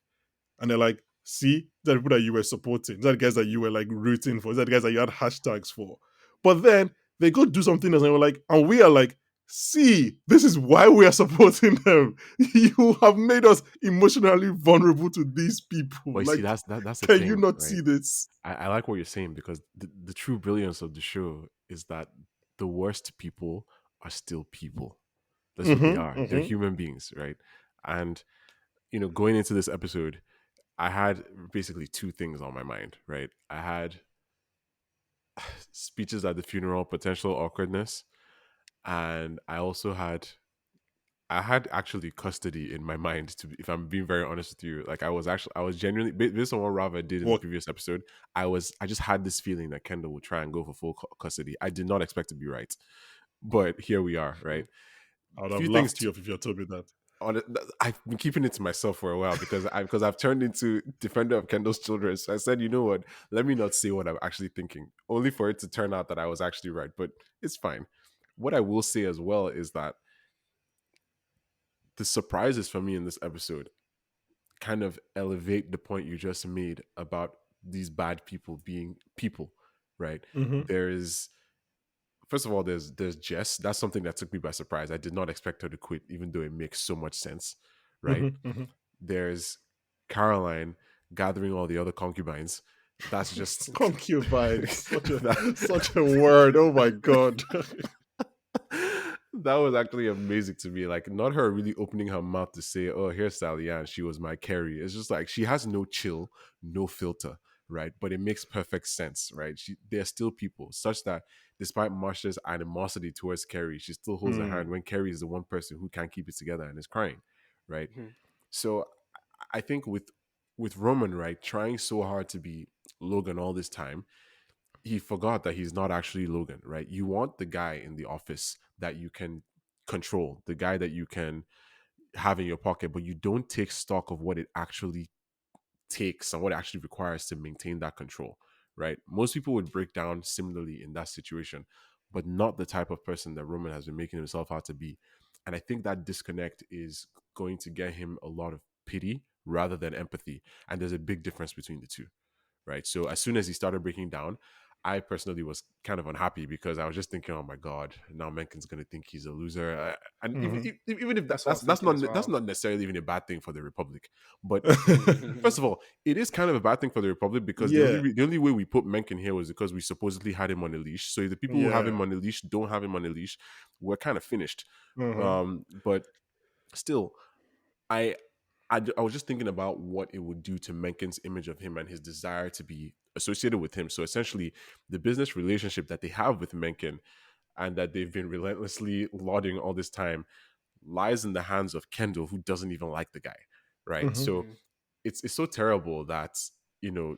And they're like, see, these are the people that you were supporting. These are the guys that you were like rooting for. These are the guys that you had hashtags for. But then they go do something else and we're like, and we are like, see, this is why we are supporting them. You have made us emotionally vulnerable to these people. But you see, Like, that's the can you thing, not right? see this? I like what you're saying because the true brilliance of the show is that the worst people are still people. That's what they Mm-hmm. are. They're Mm-hmm. human beings, right? And going into this episode, I had basically two things on my mind, right? I had speeches at the funeral, potential awkwardness, and I had actually custody in my mind. If I'm being very honest with you, like I was genuinely based on what Rava did in the What previous episode. I just had this feeling that Kendall would try and go for full custody. I did not expect to be right, but here we are, right? I would A have few things laughed you off if you had told me that. on it. I've been keeping it to myself for a while because I've turned into defender of Kendall's children. So I said, you know what? Let me not say what I'm actually thinking, only for it to turn out that I was actually right. But it's fine. What I will say as well is that the surprises for me in this episode kind of elevate the point you just made about these bad people being people, right? Mm-hmm. There's First of all, there's Jess. That's something that took me by surprise. I did not expect her to quit, even though it makes so much sense, right? Mm-hmm. Mm-hmm. There's Caroline gathering all the other concubines. That's just Concubines. that, Such a word. Oh my god. that was actually amazing to me. Like, not her really opening her mouth to say, "Oh, here's Sally Ann. She was my carry." It's just like she has no chill, no filter, right? But it makes perfect sense, right? They're still people, such that despite Marsha's animosity towards Carrie, she still holds her hand Hmm. when Carrie is the one person who can't keep it together and is crying, right? Hmm. So I think with Roman, right, trying so hard to be Logan all this time, he forgot that he's not actually Logan, right? You want the guy in the office that you can control, the guy that you can have in your pocket, but you don't take stock of what it actually takes and what it actually requires to maintain that control, right? Most people would break down similarly in that situation, but not the type of person that Roman has been making himself out to be. And I think that disconnect is going to get him a lot of pity rather than empathy. And there's a big difference between the two, right? So as soon as he started breaking down, I personally was kind of unhappy because I was just thinking, oh my god, now Menken's going to think he's a loser, and Mhm. even if That's what I was that's thinking as that's well. not necessarily even a bad thing for the Republic, but first of all, it is kind of a bad thing for the Republic because Yeah. the only way we put Mencken here was because we supposedly had him on a leash. So if the people who have him Yeah. on a leash don't have him on a leash, we're kind of finished. Mhm. But still, I, I was just thinking about what it would do to Menken's image of him and his desire to be associated with him. So essentially, the business relationship that they have with Mencken and that they've been relentlessly lauding all this time lies in the hands of Kendall, who doesn't even like the guy, right? Mhm. So Hmm. it's so terrible that you know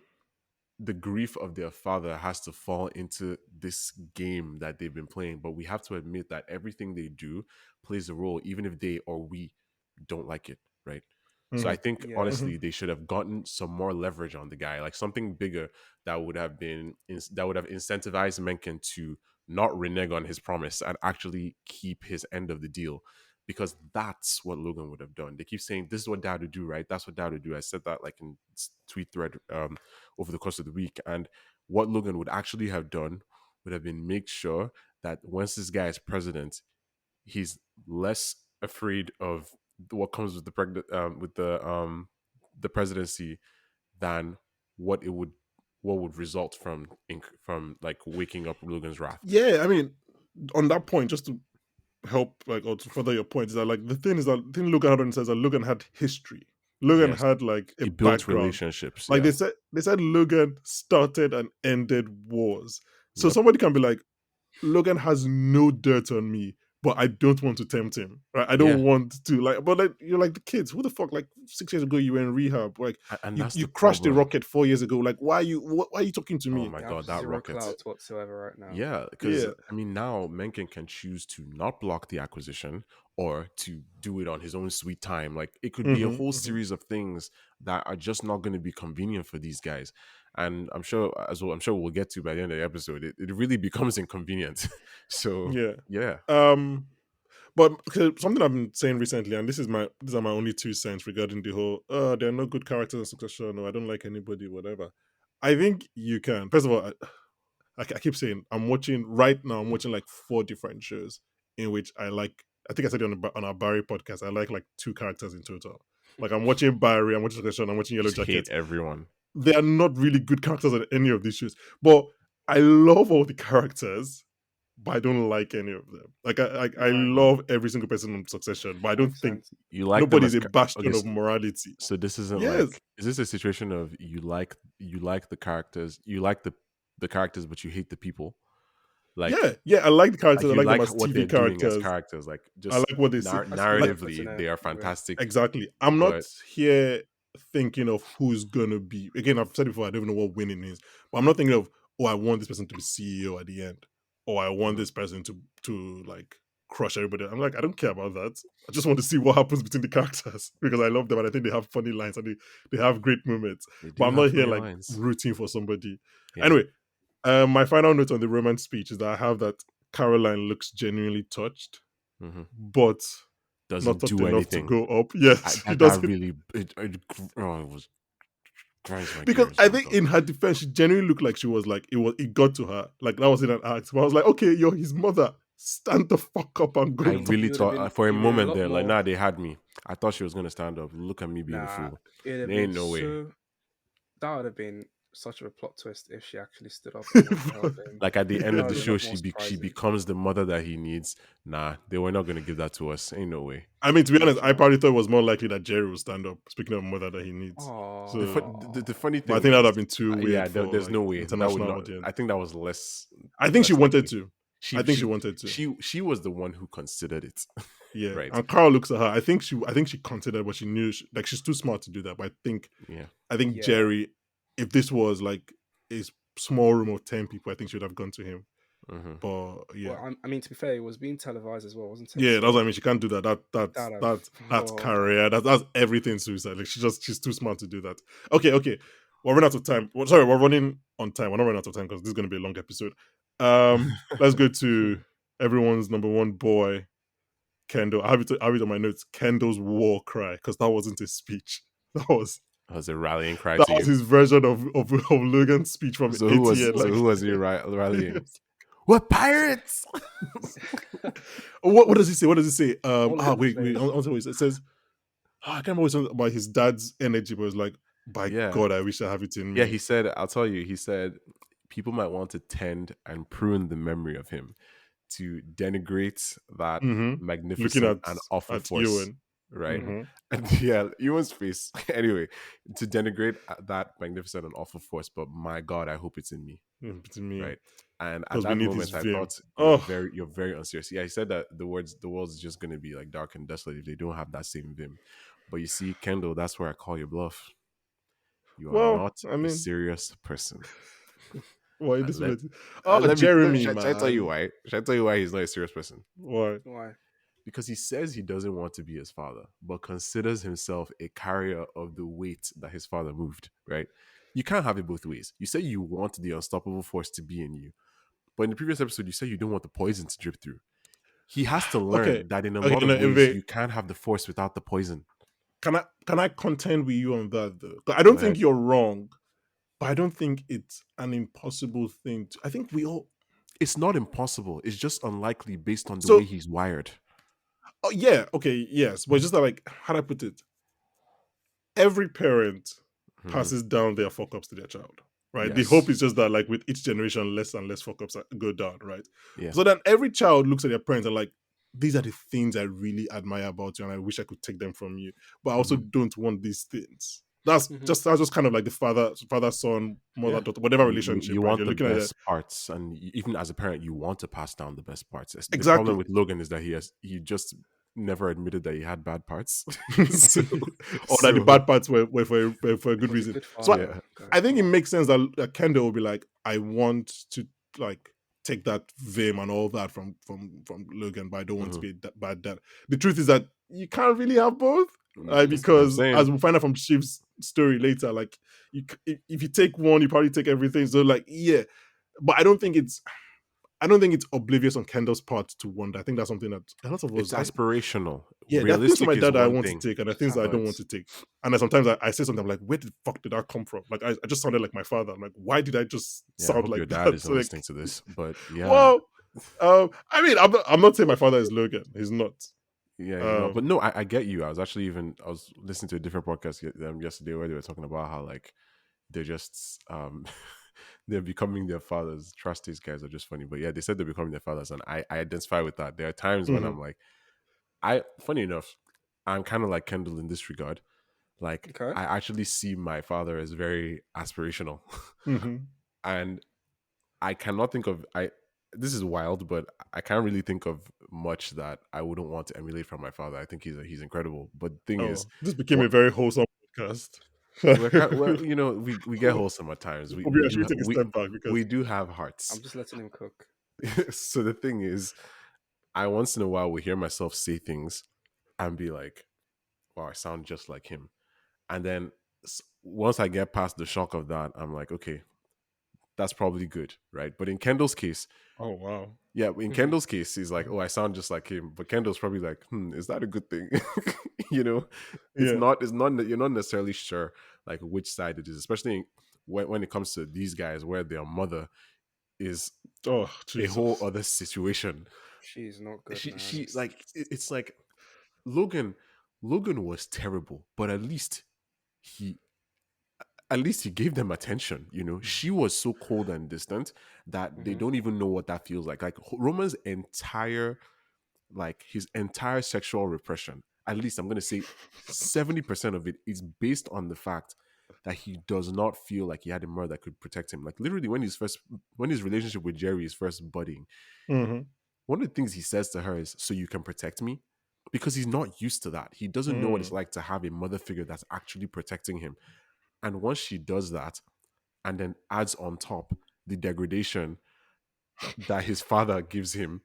the grief of their father has to fall into this game that they've been playing. But we have to admit that everything they do plays a role, even if they or we don't like it, right? So I Mhm. think Yeah. Mhm. honestly they should have gotten some more leverage on the guy, like something bigger that would have that would have incentivized Mencken to not renege on his promise and actually keep his end of the deal. Because that's what Logan would have done. They keep saying this is what Dad would do, right? That's what Dad would do. I said that like in tweet thread over the course of the week. And what Logan would actually have done would have been make sure that once this guy is president, he's less afraid of what comes with the presidency than what it would what would result from like waking up Logan's wrath. Yeah, I mean, on that point, just to help, like, or to further your point, is that like the thing is that the thing Logan had on says that Logan had history. Logan Yes, had like a he built background. relationships. Like Yeah, they said Logan started and ended wars. So yep. somebody can be like, Logan has no dirt on me, but I don't want to tempt him. Right? I Yeah, don't want to like. But like, you're like the kids. Who the fuck? Like 6 years ago, you were in rehab. Like and you that's you the crashed the problem. rocket 4 years ago. Like why are you talking to Oh me? my You have god, that zero rocket. clout whatsoever right now. Yeah, because Yeah. I mean now Mencken can choose to not block the acquisition or to do it on his own sweet time. Like it could be a whole Hmm. series of things that are just not going to be convenient for these guys. And I'm sure as well, I'm sure we'll get to by the end of the episode, it really becomes inconvenient. So Yeah. yeah. Um. But something I've been saying recently, and these are my only 2 cents regarding the whole there are no good characters in Succession, or I don't like anybody, whatever. I think you can. First of all, I keep saying I'm watching right now. I'm watching like 4 different shows in which I like. I think I said it on our Barry podcast. I like 2 characters in total. Like I'm watching Barry, I'm watching Succession, I'm watching You Yellow just hate Jackets. everyone. They are not really good characters in any of these shows, but I love all the characters, but I don't like any of them. I Right. love every single person in Succession, but I don't Makes think sense. You like them nobody's as a okay, bastion of morality. so this isn't Yes, like, is this a situation of you like the characters, you like the characters but you hate the people? Like yeah. I like the characters. I you like them like as what TV they're doing as characters. characters, like I just like what they say. That's a good way Like of putting narratively it. they are Yeah. fantastic. exactly. I'm not But here thinking of who's gonna be. Again, I've said before, I don't even know what winning is, but I'm not thinking of I want this person to be CEO at the end, or I want mhm, this person to like crush everybody. I'm like, I don't care about that. I just want to see what happens between the characters because I love them and I think they have funny lines and they have great moments. they But do I'm have not here funny like lines. rooting for somebody. Yeah. Anyway, my final note on the romance speech is that I have that Caroline looks genuinely touched, Hmm. but not Doesn't touched do enough to anything. go up. Yes, she That doesn't. really it was grinds my Because gears I think sometimes. in her defense, she genuinely looked like she was like it got to her. Like that was in an act. But I was like, okay, you're his mother. Stand the fuck up and I go talk. really thought for a You'd have been a moment lot there, like, more. nah, they had me. I thought she was gonna stand up. Look at me being a Nah, fool. it'd have There been ain't no way. so. That would have been such a plot twist if she actually stood up and went to help him. Like at the end That Yeah. of would the have been a show, lot more she surprising. becomes the mother that he needs. Nah, they were not gonna give that to us. Ain't no way. I mean, to be honest, Definitely I not. probably thought it was more likely that Jerry would stand up. Speaking of mother that he needs, so The funny but I thing think that would is, have been too yeah, weird for there's like no way that would international not. audience. I think that was less I think she less wanted likely. to. She I think she she wanted to. she was the one who considered it, Yeah, right? and Carl looks at her. I think she considered, but she knew like she's too smart to do that. But Yeah. I think Yeah. Jerry, if this was like a small room of 10 people, I think she would have gone to him. Hmm. But yeah, Well, I mean, to be fair, it was being televised as well, wasn't it? yeah, that's what I So mean. She can't do that. that have. That's Oh, career. That's everything suicide. Like she's too smart to do that. Okay. We're running out of time. Well, sorry, we're running on time. We're not running out of time because this is going to be a long episode. Let's go to everyone's number one boy, Kendall. I have it on my notes. Kendall's war cry because that wasn't his speech. That was That was a rallying cry that to was you. his version of Logan's speech from ATN. So Like, who was he rallying? What pirates? what does he say? What does he say? all over the Wait. place. It says, I can't remember what it says about his dad's energy, but it was like, by Yeah. God, I wish I have it in Yeah, me. he said, I'll tell you, he said people might want to tend and prune the memory of him to denigrate that Looking magnificent and awful at force, Ewan. right? Mm-hmm. And yeah, Ewan's face. Anyway, to denigrate that magnificent and awful force, but my God, I hope it's in me, To me, right? And at because we that need his moment, I vim. thought Oh, you're very unserious. Yeah, he said that the world's just going to be like dark and desolate if they don't have that same vim. But you see, Kendall, that's where I call your bluff. You are well, not I a mean, serious person. well, Uh, this let way. Oh, Jeremy, should I tell you man. why? Should I tell you why he's not a serious person? Why? Why? Because he says he doesn't want to be his father, but considers himself a carrier of the weight that his father moved, right? You can't have it both ways. You say you want the unstoppable force to be in you, but in the previous episode, you said you don't want the poison to drip through. He has to Okay. learn that in a Okay, lot no, of ways, Eve, you can't have the force without the poison. can I contend with you on that though? 'Cause I Go don't think ahead. you're wrong, but I don't think it's an impossible thing. I think we all. It's not impossible. It's just unlikely based on the way So, he's wired. oh yeah, okay, yes, but it's just that, like, how do I put it? Every parent Mhm. passes down their fuck ups to their child, right? The Yes. hope is just that, like, with each generation, less and less fuck ups go down, right? Yeah. So then every child looks at their parents and like, these are the things I really admire about you, and I wish I could take them from you, but I also Mhm. don't want these things. That's Mhm. just kind of like the father son, mother Yeah. daughter, whatever You relationship, you right? want You're the looking at it best parts, and even as a parent, you want to pass down the best parts. The problem exactly. with Logan is that he just never admitted that he had bad parts. so Or that the so bad parts were for a He good was a reason. good So father, yeah. guys. I think Come it on. makes sense that Kendall will be like, I want to like take that vim and all that from Logan, but I don't want to Mhm. be that bad dad. The truth is that you can't really have both, That's what I'm because as saying. we'll find out from Shiv's story later, like if you take one, you probably take everything. So like, yeah, but I don't think it's oblivious on Kendall's part to wonder. I think that's something that a lot of It's us, aspirational. yeah, there are things from my Realistic is dad that I one want to thing, take, and there are Just things that I don't but want to take. And then sometimes I say something, I'm like, where the fuck did that come from? Like, I just sounded like my father. I'm like, why did I just yeah, I sound hope your like dad that? isn't So like, listening to this. But yeah, well, I mean, I'm not saying my father is Logan. He's not. yeah, he's not. But Um, no, I get you. I was listening to a different podcast yesterday where they were talking about how like they're just they're becoming their fathers. Trust these guys are just funny. But yeah, they said they're becoming their fathers, and I identify with that. There are times when I'm mhm, like, funny enough, I'm kind of like Kendall in this regard. Like okay. I actually see my father as very aspirational, mhm. and I cannot think of I. This is wild, but I can't really think of much that I wouldn't want to emulate from my father. I think he's incredible. But the thing is, Oh, this became a what very wholesome podcast. we're kind well, we get wholesome at times. Obiora, should we take a step back We because do have hearts. I'm just letting him cook. So the thing is, I once in a while will hear myself say things and be like, "Wow, I sound just like him." And then once I get past the shock of that, I'm like, "Okay, that's probably good, right?" But in Kendall's case, oh wow, yeah, in Mhm. Kendall's case, he's like, "Oh, I sound just like him." But Kendall's probably like, "Is that a good thing?" you know, it's yeah. not. It's not. You're not necessarily sure like which side it is, especially when it comes to these guys, where their mother is Oh a whole Jesus. other situation. She's not good, man. She like it's like Logan. Logan was terrible, but he at least he gave them attention. You know, she was so cold and distant that they Hmm. don't even know what that feels like. Like Roman's entire like his entire sexual repression, at least I'm gonna say 70% of it is based on the fact that he does not feel like he had a mother that could protect him. Like literally when his relationship with Jerry is first budding, Hmm. one of the things he says to her is, "So you can protect me?" Because he's not used to that. He doesn't know what it's Mm. like to have a mother figure that's actually protecting him. And once she does that, and then adds on top the degradation that his father gives him,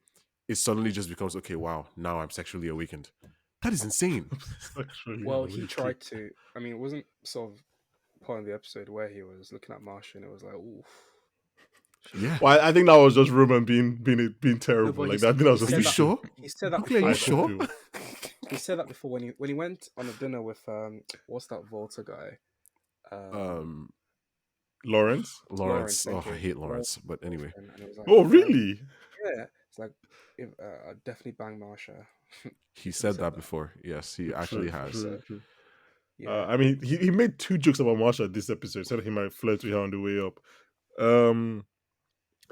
it suddenly just becomes, okay, wow, now I'm sexually awakened. That is insane. Sexually Well, he awakened. tried to. I mean, it wasn't sort of part of the episode where he was looking at Marsha and it was like, oof, Yeah. she's. Well, I think that was just Roman being No, terrible. but Like that. I think that was Are just you said that. sure? He said that Okay, are you I before could though. sure? feel He said that before when he went on a dinner with what's that Volta guy? Um, um, Lawrence. Lawrence. Lawrence. Oh, Thank I you. hate Lawrence Lawrence. But anyway. girlfriend, and it was like, Oh really? yeah, it's like, if I'd definitely bang Marsha. He He said said that that. before. Yes, he I'm actually True, pretty has. certain. true, true. Yeah. I mean, he made two jokes about Marsha this episode. Said he might flirt with her on the way up. Um,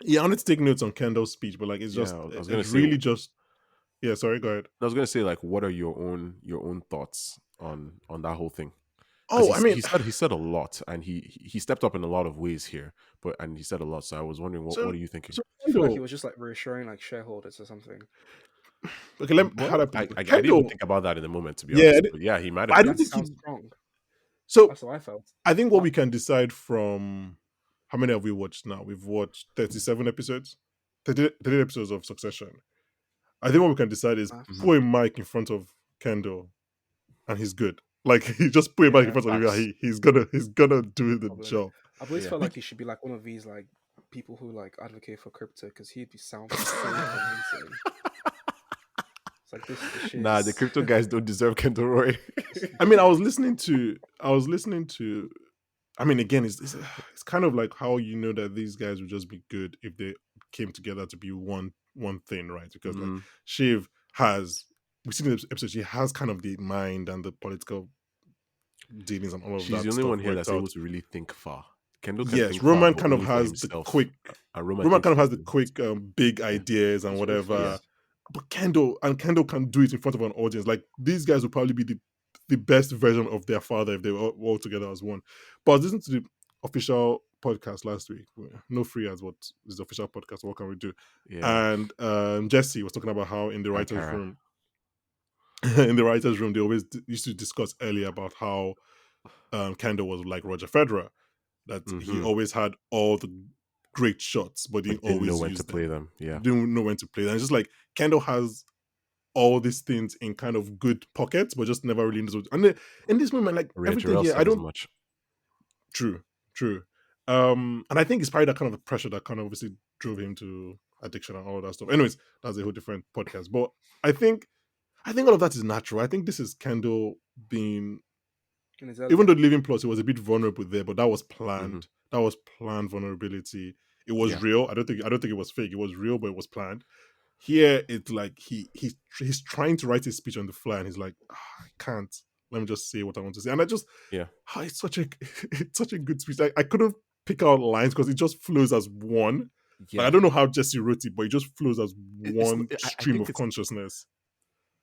yeah, I wanted to take notes on Kendall's speech, but like, Yeah, I was gonna it's say really just. Yeah, sorry. Go ahead. I was gonna say like what are your own thoughts on that whole thing? Because Oh, I mean, he said a lot and he stepped up in a lot of ways here, but and he said a lot. So I was wondering what so are you thinking? so I feel like he Kendall. was just like reassuring like shareholders or something. Okay, how do I Well, put it? I didn't even Kendall. think about that in the moment to be Yeah, honest, but yeah, he might have I But been. don't that think sounds he. strong. So That's how I felt. I think what we can decide from how many have we watched now? We've watched 37 episodes, 30 episodes of Succession. I think what we can decide is Maths. Mhm. put a mic in front of Kendall, and he's good. Like he just put a mic in Yeah, front of him, and Facts. he's gonna do the problem. job. I've always Yeah. felt like he should be like one of these like people who like advocate for crypto because he'd be sound so convincing. It's like this is the Nah, the shiz. crypto guys don't deserve Kendall Roy. This is the I mean, shiz. I was listening to. I mean, again, it's kind of like how you know that these guys would just be good if they came together to be one thing, right? Because like Mhm. Shiv has, we see in the episode, she has kind of the mind and the political dealings and all of She's the that only one stuff here worked that's able out. to really think far. Kendall can Yes, think far, Roman but kind of only for has the himself. quick. And Roman Roman thinks kind of for has the everyone. quick, big ideas and He's Yeah. whatever. ruthless. But Kendall can do it in front of an audience. Like these guys will probably be the the best version of their father if they were all together as one. But I was listening to the official podcast last week. No free ads, what is the official podcast? What can we do? Yeah. And Jesse was talking about how in the writers' Ankara. room, in the writers' room, they always used to discuss earlier about how Kendall was like Roger Federer, that he Mm-hmm. always had all the great shots, but didn't But didn't know always when to use play them. them. Yeah. Didn't know when to play them. It's just like Kendall has all these things in kind of good pockets, but just never really knows. And then, in this moment, like Ria everything Jarrell here, I said as don't. much. True, true. And I think it's probably that kind of the pressure that kind of obviously drove him to addiction and all of that stuff. Anyways, that's a whole different podcast. But I think, I think all of that is natural. I think this is Kendall being, In his even though element. Living Plus, it was a bit vulnerable there, but that was Mm-hmm. planned. That was planned vulnerability. It was Yeah. real. I don't think it was fake. It was real, but it was planned. Here, it's like he's trying to write his speech on the fly, and he's like, I can't. Let me just say what I want to say. And I just, Yeah. it's such a it's such a good speech. I couldn't pick out lines because it just flows as one. Like I Yeah. don't know how Jesse wrote it, but it just flows as It's. one I stream think of it's. consciousness.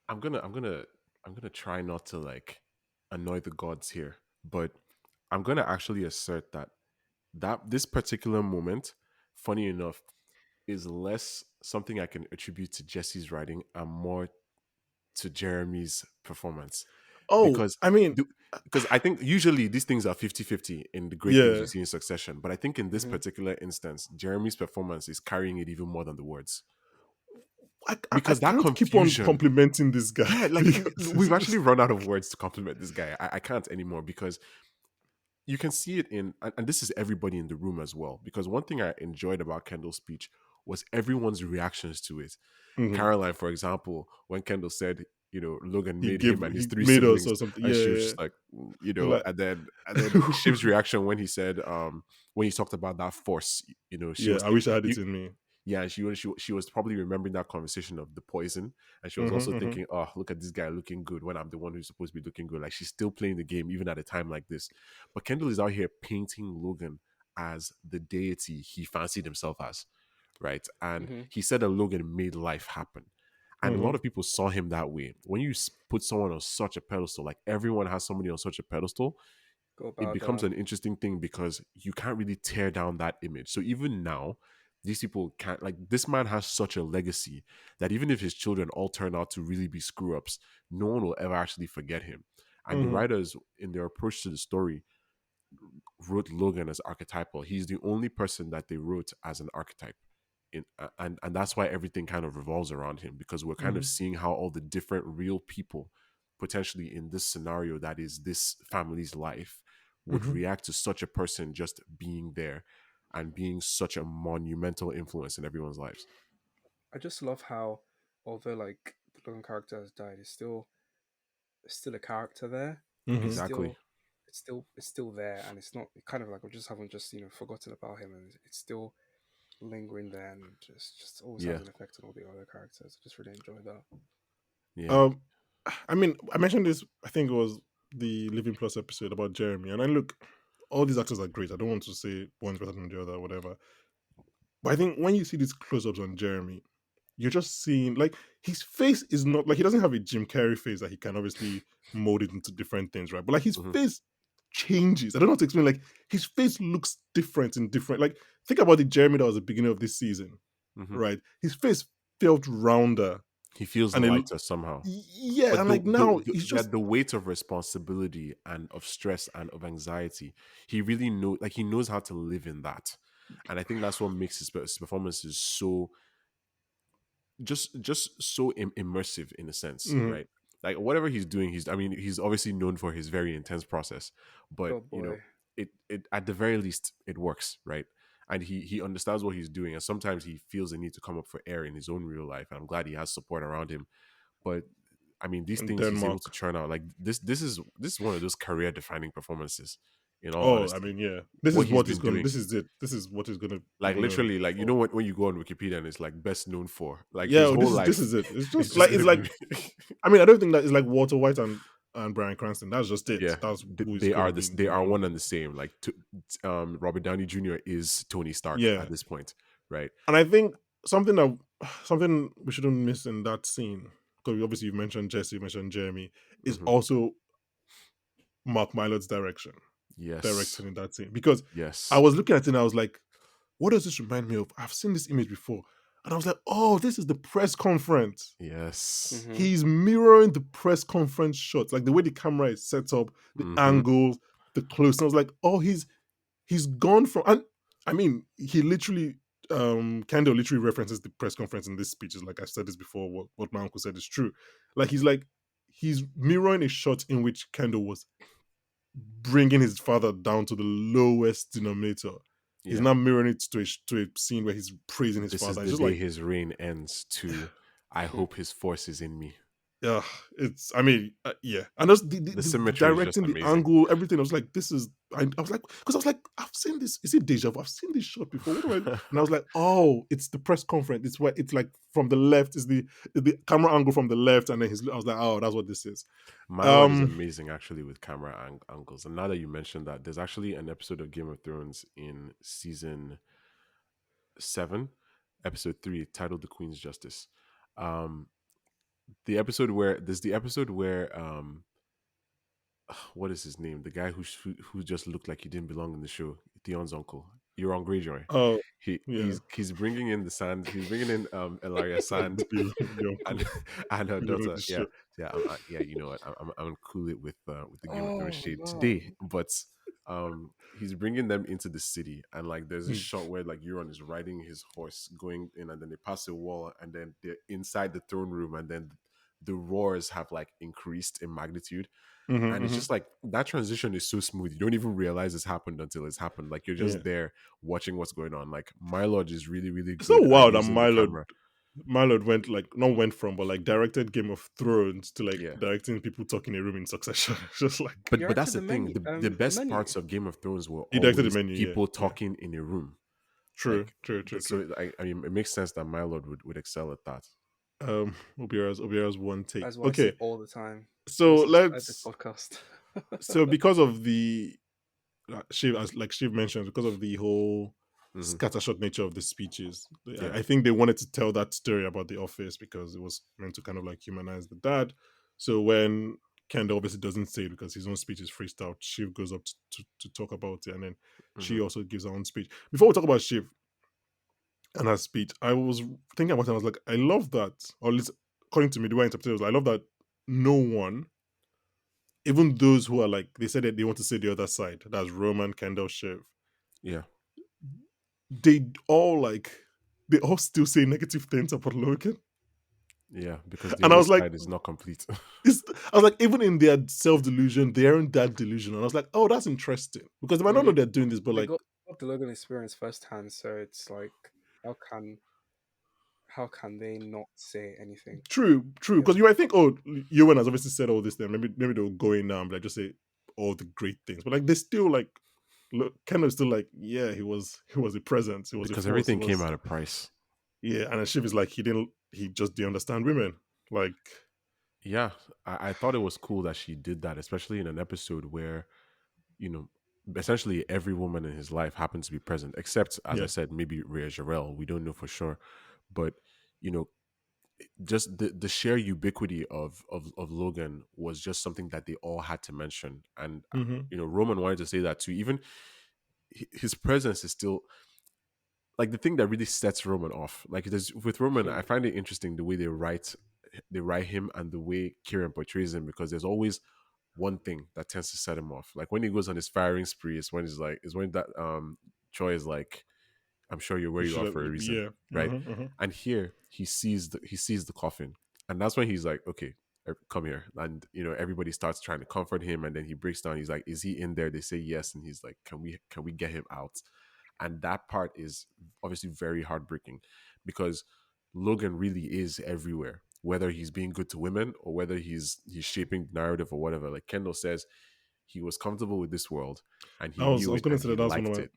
I'm gonna try not to like annoy the gods here, but I'm gonna actually assert that this particular moment, funny enough, is less something I can attribute to Jesse's writing and more to Jeremy's performance. Oh, Because I mean, because I think usually these things are 50-50 in the great things we yeah. see in succession. But I think in this Hmm. particular instance, Jeremy's performance is carrying it even more than the words. I Because that can't keep on confusion, complimenting this guy yeah, like because it's we've actually just run out of words to compliment this guy. I can't anymore because you can see it in, and this is everybody in the room as well. Because one thing I enjoyed about Kendall's speech was everyone's reactions to it. mhm. Caroline, for example, when Kendall said, Logan made him and his He three made us siblings, or something. and Yeah, she was yeah, yeah. just like, Like and then Shiv's reaction when he said, when he talked about that force, she yeah, was I wish I thinking, had it in me. yeah, and she was probably remembering that conversation of the poison, and she was Hmm, also hmm. thinking, "Oh, look at this guy looking good when I'm the one who's supposed to be looking good." Like she's still playing the game even at a time like this. But Kendall is out here painting Logan as the deity he fancied himself as, right? And Hmm. he said that Logan made life happen. And a Hmm. lot of people saw him that way. When you put someone on such a pedestal, like everyone has somebody on such a pedestal, Go it bow becomes down. an interesting thing because you can't really tear down that image. So even now, these people can't, like, this man has such a legacy that even if his children all turn out to really be screw ups, no one will ever actually forget him. And the Hmm. writers, in their approach to the story, wrote Logan as archetypal. He's the only person that they wrote as an archetype. And that's why everything kind of revolves around him because we're kind of Hmm. seeing how all the different real people potentially in this scenario that is this family's life would Hmm. react to such a person just being there and being such a monumental influence in everyone's lives. I just love how, although like the Logan character has died, it's still a character there. It's Hmm. Exactly. still, it's still there, and it's not it kind of like I just haven't just forgotten about him, and it's still lingering there, and just always has Yeah. an effect on all the other characters. I just really enjoy that. Yeah. Um, I mean, I mentioned this. I think it was the Living Plus episode about Jeremy, and I look, all these actors are great. I don't want to say one's better than the other, or whatever. But I think when you see these close-ups on Jeremy, you're just seeing like his face is not like he doesn't have a Jim Carrey face that he can obviously mold it into different things, right? But like his Hmm. face changes. I don't know how to explain. Like his face looks different in different. Like think about the Jeremy that was the beginning of this season, Hmm. right? His face felt rounder, He feels and lighter somehow. yeah, But and like now he's just the weight of responsibility and of stress and of anxiety, he really he knows how to live in that, and I think that's what makes his performances so just so immersive in a sense, mhm, right? Like whatever he's doing, he's obviously known for his very intense process, but God boy, it at the very least it works, right? And he understands what he's doing, and sometimes he feels the need to come up for air in his own real life, and I'm glad he has support around him. But I mean, these in things he's able Denmark. to churn out. Like this is one of those career defining performances. In all Oh, I honesty, mean, yeah, this what is he's what is been going. doing, This is it. This is what is going to be like known literally, like for. when you go on Wikipedia and it's like best known for, like Yeah, his oh, whole this life is it. It's is just just like gonna it's be. like I mean, I don't think that it's like Walter White and Bryan Cranston. That's just it. Yeah, That's who is they going are to be this. They are known one and the for. same. Like Robert Downey Jr. is Tony Stark Yeah, at this point, right? and I think something that something we shouldn't miss in that scene, because obviously you mentioned Jesse, you mentioned Jeremy, is Hmm. also Mark Milot's Yes. directing in that scene, because I Yes. was looking at it and I was like, what does this remind me of? I've seen this image before. And I was like, oh, this is the press conference. Yes. Mm-hmm. He's mirroring the press conference shots, like the way the camera is set up, the Mm-hmm. angles, the close. And I was like, oh, he's gone from, and I mean, he literally Kendall literally references the press conference in this speech. Is like, I've said this before, what my uncle said is true. Like he's mirroring a shot in which Kendall was bringing his father down to the lowest denominator. He's Yeah. not mirroring it to a scene where he's praising his This is father. It's the just day like, his reign ends to I hope his force is in me. yeah, it's. I mean, yeah, and that's The the symmetry is just directing, the amazing. angle, everything. I was like, this is. I was like, because I was like, I've seen this. Is it deja vu? I've seen this shot before. What do I? And I was like, oh, it's the press conference. It's where it's like from the left is the camera angle from the left, and then his. I was like, oh, that's what this is. My Lord is Um. amazing actually with camera angles. And now that you mentioned that, there's actually an episode of Game of Thrones in season 7, episode 3, titled The Queen's Justice. Um the episode where what is his name? The guy who just looked like he didn't belong in the show. Theon's uncle, Euron Greyjoy. Oh, He yeah. he's bringing in the sand. He's bringing in Elaria Sand The and uncle. and her You don't know daughter. the Yeah, show. yeah, yeah. You know what? I'm cool it with the Game of Thrones Oh shade today, no. but he's bringing them into the city, and like there's this Hmm. shot where like Euron is riding his horse going in, and then they pass a wall, and then they're inside the throne room, and then the roars have like increased in magnitude, and it's Hmm. just like that transition is so smooth. You don't even realize it's happened until it's happened. Like you're Yeah. just there watching what's going on. Like my lord is really, really It's so good at wild that using the camera. Milo went like not went from, but like directed Game of Thrones to like Yeah. directing people talking in a room in succession. Just like But Directed that's the thing. The the best menu. parts of Game of Thrones were he directed the always menu. Yeah, people yeah. talking in a room. True, Like true, true, true. so I mean it makes sense that my lord would excel at that. Obiera's one take. That's what I say Okay, all the time. so Listen to every let's. podcast. So because of the Shiv, as like Shiv mentioned, because of the whole Hmm. scattershot nature of the speeches, Yeah. I think they wanted to tell that story about the office because it was meant to kind of like humanize the dad. So when Kendall obviously doesn't say it because his own speech is freestyle, Shiv goes up to talk about it, and then Hmm. she also gives her own speech. Before we talk about Shiv and her speech, I was thinking about it. I was like, I love that, or at least according to me, the way I interpreted it was, I love that no one, even those who are like, they said that they want to say the other side. That's Roman, Kendall, Shiv. Yeah. They all like, they all still say negative things about Logan. Yeah. Because the And I other was like, side is not complete. I was like, even in their self delusion, they aren't that delusional. And I was like, oh, that's interesting because they I might not know mean, they're doing this, but they like, got the Logan experience firsthand, so it's like, how can how can they not say anything true, true. Because negative? you might think, oh, Ewan has obviously said all this. Then maybe they'll go in now and like just say all the great things, but like they still like, look, Kendall's still like, yeah, he was a presence, he was a Because force, he everything came was, at a price. yeah. And then Shiv is like, he just didn't understand women, like, Yeah. I thought it was cool that she did that, especially in an episode where, you know, essentially every woman in his life happens to be present, except, as I yeah, said, maybe Rhea Jarrell. We don't know for sure. But, you know, just the sheer ubiquity of Logan was just something that they all had to mention. And, mm-hmm. you know, Roman wanted to say that too. Even his presence is still like the thing that really sets Roman off. Like there's with Roman, I find it interesting the way they write him and the way Kieran portrays him because there's always one thing that tends to set him off. Like when he goes on his firing spree, is when that Troy is like, I'm sure you're where You you should are have, for a reason, yeah, right? uh-huh. And here he sees the coffin, and that's when he's like, okay, come here, and you know everybody starts trying to comfort him, and then he breaks down. He's like, is he in there? They say yes, and he's like, can we get him out? And that part is obviously very heartbreaking because Logan really is everywhere. Whether he's being good to women or whether he's shaping the narrative or whatever. Like Kendall says, he was comfortable with this world and he I knew was it gonna and say he that was one of liked my it.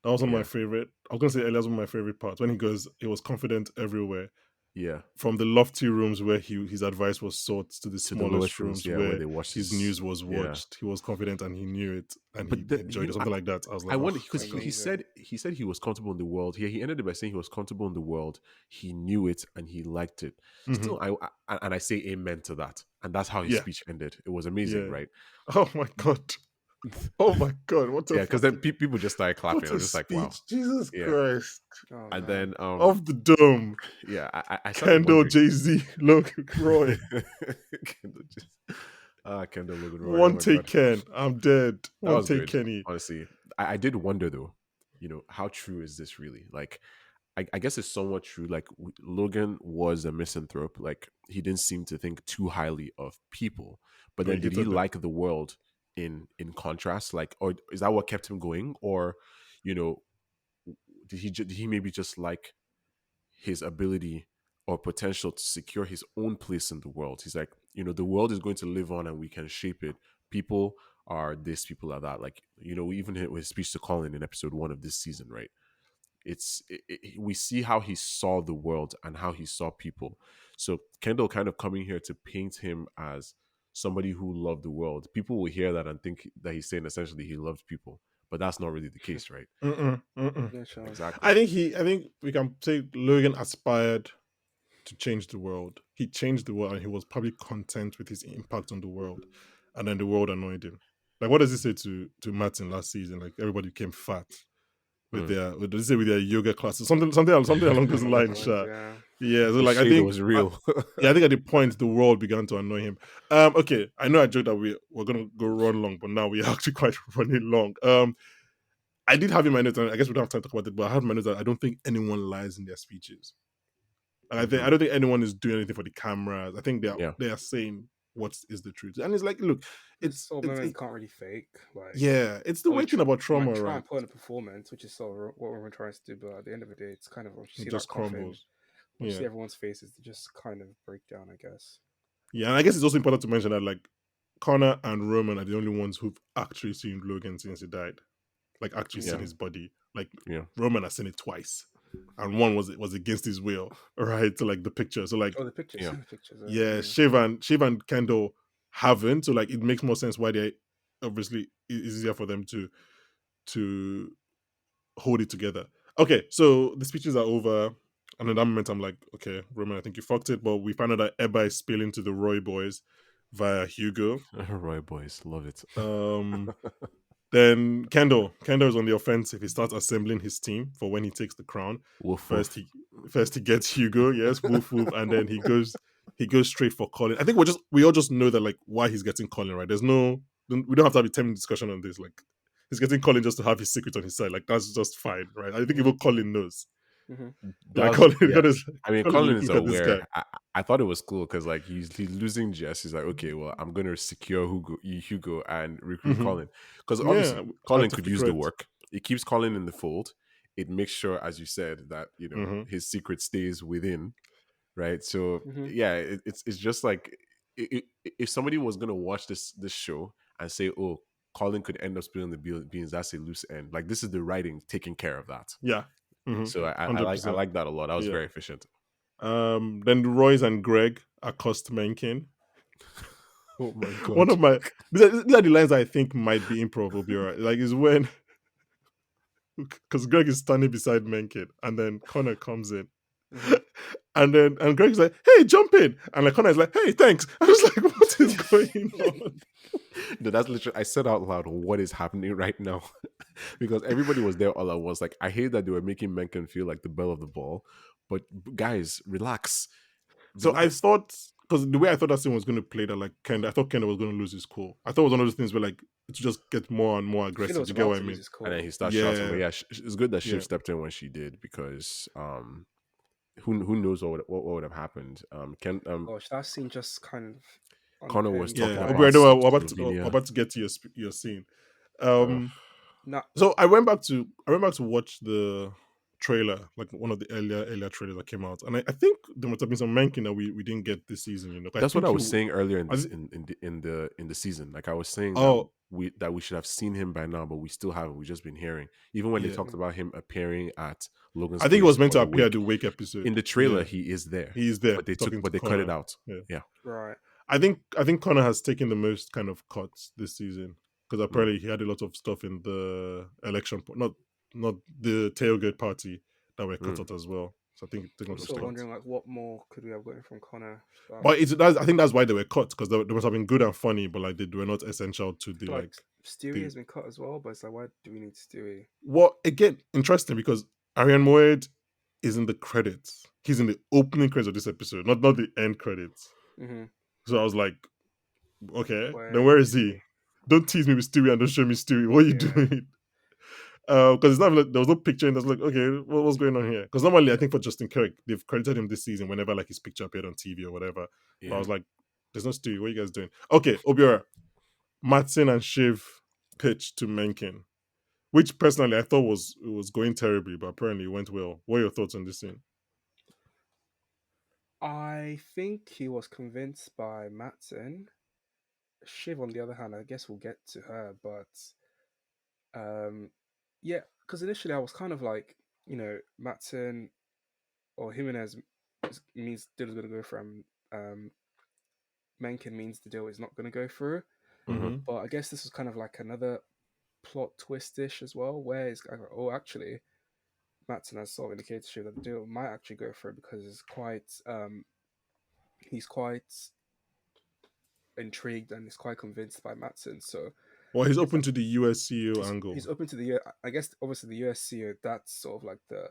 that was one of my Yeah. favorite. I was gonna say earlier was one of my favorite parts when he goes, he was confident everywhere. Yeah. from the lofty rooms where his advice was sought to the To the smallest lowest rooms, rooms yeah, where where they watched his his news was yeah. watched. He was confident and he knew it and he But enjoyed it, something like that. I was I like, wonder oh, because he Amazing. said he was comfortable in the world. Yeah, he ended it by saying he was comfortable in the world. He knew it and he liked it. hmm Still, I say amen to that, and that's how his yeah, speech ended. It was amazing, yeah. right? Oh my god, oh my god, what a Yeah, because then fucking people just started clapping. what I a was just like, wow, speech, Jesus yeah. Christ! Oh And man. then Off the dome, yeah, I started Kendall, wondering. Jay Z, Logan Roy, Kendall just Kendall Logan Roy. Oh one my take god, Ken, I'm dead. that One was take good. Kenny. Honestly, I did wonder though. How true is this really? Like, I guess it's somewhat true. Like Logan was a misanthrope. Like he didn't seem to think too highly of people. But Oh, he then, did he hated them. like the world in contrast? Like, or is that what kept him going? Or, you know, did he maybe just like his ability or potential to secure his own place in the world? He's like, the world is going to live on and we can shape it. People are this, people are that. Like, even his speech to Colin in episode 1 of this season, right? We see how he saw the world and how he saw people. So Kendall kind of coming here to paint him as somebody who loved the world. People will hear that and think that he's saying essentially he loves people, but that's not really the case, right? Mm-mm, mm-mm. No chance. Exactly. I think we can say Logan aspired to change the world. He changed the world and he was probably content with his impact on the world. And then the world annoyed him. Like what does he say to Martin last season? Like everybody became fat with Mm. their what does he say with their yoga classes? Something along those Something along those lines, lines, sure. yeah. Yeah. So The like I shade think was real. yeah, I think at the point the world began to annoy him. Okay, I know I joked that we're gonna go run long, but now we're actually quite running long. I did have in my notes, and I guess we don't have time to talk about it, but I have in my notes that I don't think anyone lies in their speeches. And I Mhm. don't think anyone is doing anything for the cameras. I think Yeah. they are saying what is the truth. And it's like, look, This it's sort of it's moment it, can't really fake. Like, yeah, it's the I weird might thing try, about I might trauma, try right? and put on a performance, which is sort of what we're trying to do. But at the end of the day, it's kind of once you It see that just coffin, crumbles. once you Yeah. see everyone's faces, they just kind of break down. I guess. Yeah, and I guess it's also important to mention that like Connor and Roman are the only ones who've actually seen Logan since he died. Like actually seen Yeah. Mm. his body. Like Yeah. Roman has seen it twice. And one was against his will, right? So like the picture. So like Oh, the pictures, Yeah. the pictures. yeah, Okay. Shiv and Kendall haven't. So like it makes more sense why they obviously it's easier for them to hold it together. Okay, so the speeches are over. And at that moment, I'm like, okay, Roman, I think you fucked it. But we find out that Ebba is spilling to the Roy boys via Hugo. Roy boys, love it. Um, then Kendall is on the offensive. He starts assembling his team for when he takes the crown. Woof First woof. he first he gets Hugo, yes, woof woof, and then he goes straight for Colin. I think we all just know that like why he's getting Colin, right? We don't have to have a 10-minute discussion on this. Like he's getting Colin just to have his secret on his side. Like that's just fine, right? I think even Colin knows. Mm-hmm. Like That's Colin, yeah. I mean, Colin is Colin like, is look at this guy. aware. I thought it was cool because like he's losing Jess. He's like, okay, well, I'm gonna secure Hugo and recruit hmm Colin because Yeah, obviously out Colin of could the use the creds. work. It keeps Colin in the fold. It makes sure, as you said, that hmm his secret stays within, right? So Mm-hmm. yeah, it's just like if somebody was gonna watch this show and say, oh, Colin could end up spilling the beans, that's a loose end. Like this is the writing taking care of that. Yeah, So hundred I percent. like that a lot. That was Yeah. very efficient. Then the Royce and Greg accost Menkin. Oh my One god. of my these are the lines I think might be improv. Obiora. Like is when because Greg is standing beside Menkin and then Connor comes in. Mm-hmm. And Greg's like, hey, jump in. And like Connor is like, hey, thanks. I was like, what is going on? No, that's literally I said out loud what is happening right now. Because everybody was there all at once. Like I hate that they were making Mencken feel like the belle of the ball. But guys, relax. So I Relax. thought because the way I thought that scene was going to play that like I thought Kendall was going to lose his cool. I thought it was one of those things where like it just get more and more I feel it aggressive. was You get about what I to lose mean? his And then cool. he starts shouting. But Yeah, yeah, it's good that Shiv yeah. stepped in when she did because who knows what would have happened. Ken Gosh, that scene just kind of Connor was underpinned talking Yeah, like about Obiora, we're Slovenia. about to get to your scene. Uh, not. So I went back to watch the trailer, like one of the earlier trailers that came out, and I think there must have been some Menkin that we didn't get this season. I that's what think I was saying earlier in I this think, in the season. Like I was saying that oh we should have seen him by now, but we still haven't. We've just been hearing. Even when they Yeah. talked about him appearing at Logan's I think it was place meant for to the appear at wake, the Wake in episode. the trailer Yeah. he is there, He is there but they talking to cut it Connor. out. Yeah. Yeah. Right. I think Connor has taken the most kind of cuts this season because Mm. apparently he had a lot of stuff in the election, not the tailgate party that were cut Mm. out as well. So I think taking a I'm lot of sort of stuff. Interesting. wondering like what more could we have gotten from Connor? But But I think that's why they were cut because they must have been good and funny, but like they were not essential to I the feel like like Stewie the. has been cut as well, but it's like why do we need Stewie? Well, again, interesting because Arian Moed is in the credits. He's in the opening credits of this episode, not the end credits. Mm-hmm. So I was like, okay, then Where where is is he? he? Don't tease me with Stewie and don't show me Stewie. What are you Yeah. doing? Because it's not like there was no picture, and I was like, okay, what's going on here? Because normally, I think for Justin Kirk, they've credited him this season whenever like his picture appeared on TV or whatever. But I Yeah. was like, there's no Stewie. What are you guys doing? Okay, Obiora, Matson and Shiv pitched to Mencken, which personally I thought was going terribly, but apparently it went well. What are your thoughts on this scene? I think he was convinced by Matson. Shiv, on the other hand, I guess we'll get to her, but um, yeah, because initially I was kind of like, Matson or Jimenez means deal is going to go from Mencken means the deal is not going to go through. Mm-hmm. Mm-hmm. But I guess this was kind of like another plot twistish as well, where it's like, oh, actually, Matson has sort of indicated to Shiv that the deal might actually go through because he's quite intrigued and is quite convinced by Matson. So Well, he's it's open like to the US CEO he's angle. open to the I guess obviously the USC that's sort of like that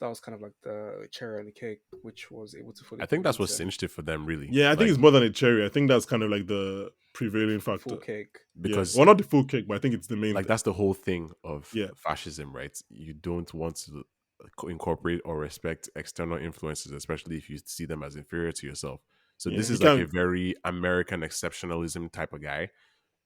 was kind of like the cherry on the cake, which was able to fully I think that's what convince him. cinched it for them, really. Yeah, I think Like, it's more than a cherry. I think that's kind of like the prevailing The full factor. cake. Yeah, because well, not the full cake, but I think it's the main like thing. that's the whole thing of Yeah, fascism, right? You don't want to incorporate or respect external influences, especially if you see them as inferior to yourself. So yeah, this he is like a can't. very American exceptionalism type of guy.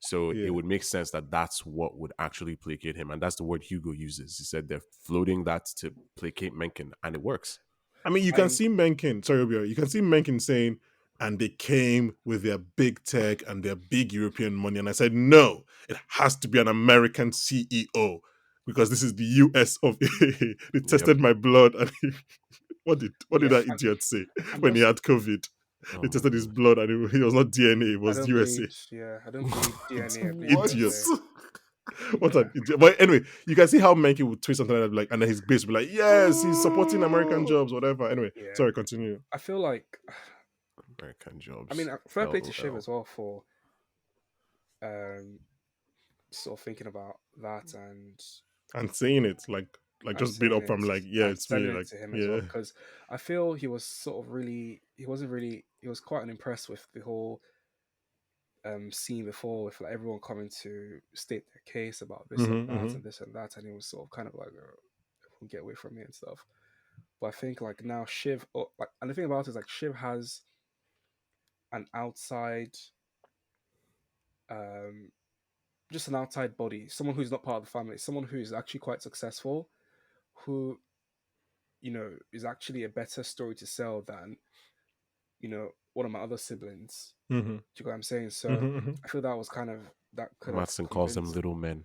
So it Yeah, would make sense that that's what would actually placate him, and that's the word Hugo uses. He said they're floating that to placate Mencken, and it works. I mean, you can I see Mencken. Sorry, Obiora, you can see Mencken saying, "And they came with their big tech and their big European money." And I said, "No, it has to be an American CEO because this is the US of A. They Yep. tested my blood, and what did yeah, that idiot say I'm when he just had COVID? Oh They my tested his god. blood, and it was not DNA; it I was don't USA. bleed. Yeah, I don't bleed DNA. I bleed What? USA. Idiots. What Yeah, an idiot. But anyway, you can see how Mencken would twist something like that, like, and then his base would be like, yes, he's supporting American jobs, whatever. Anyway, yeah. sorry, continue. I feel like, American I mean, jobs. fair play to Shiv LOL. as well for um sort of thinking about that And saying it like and just being saying up it from like, yeah, and it's me, selling it like, to him as well yeah. because I feel he was sort of really he wasn't really he was quite unimpressed with the whole scene before with like everyone coming to state their case about this and Mm-hmm, that mm-hmm. and this and that and he was sort of kind of like everyone get away from me and stuff. But I think like now Shiv like and the thing about it is like Shiv has an outside um just an outside body, someone who's not part of the family, someone who is actually quite successful, who is actually a better story to sell than one of my other siblings. Mm-hmm. Do you get what I'm saying? So Mm-hmm, mm-hmm. I feel that was kind of that could have Matson calls them convinced. little men.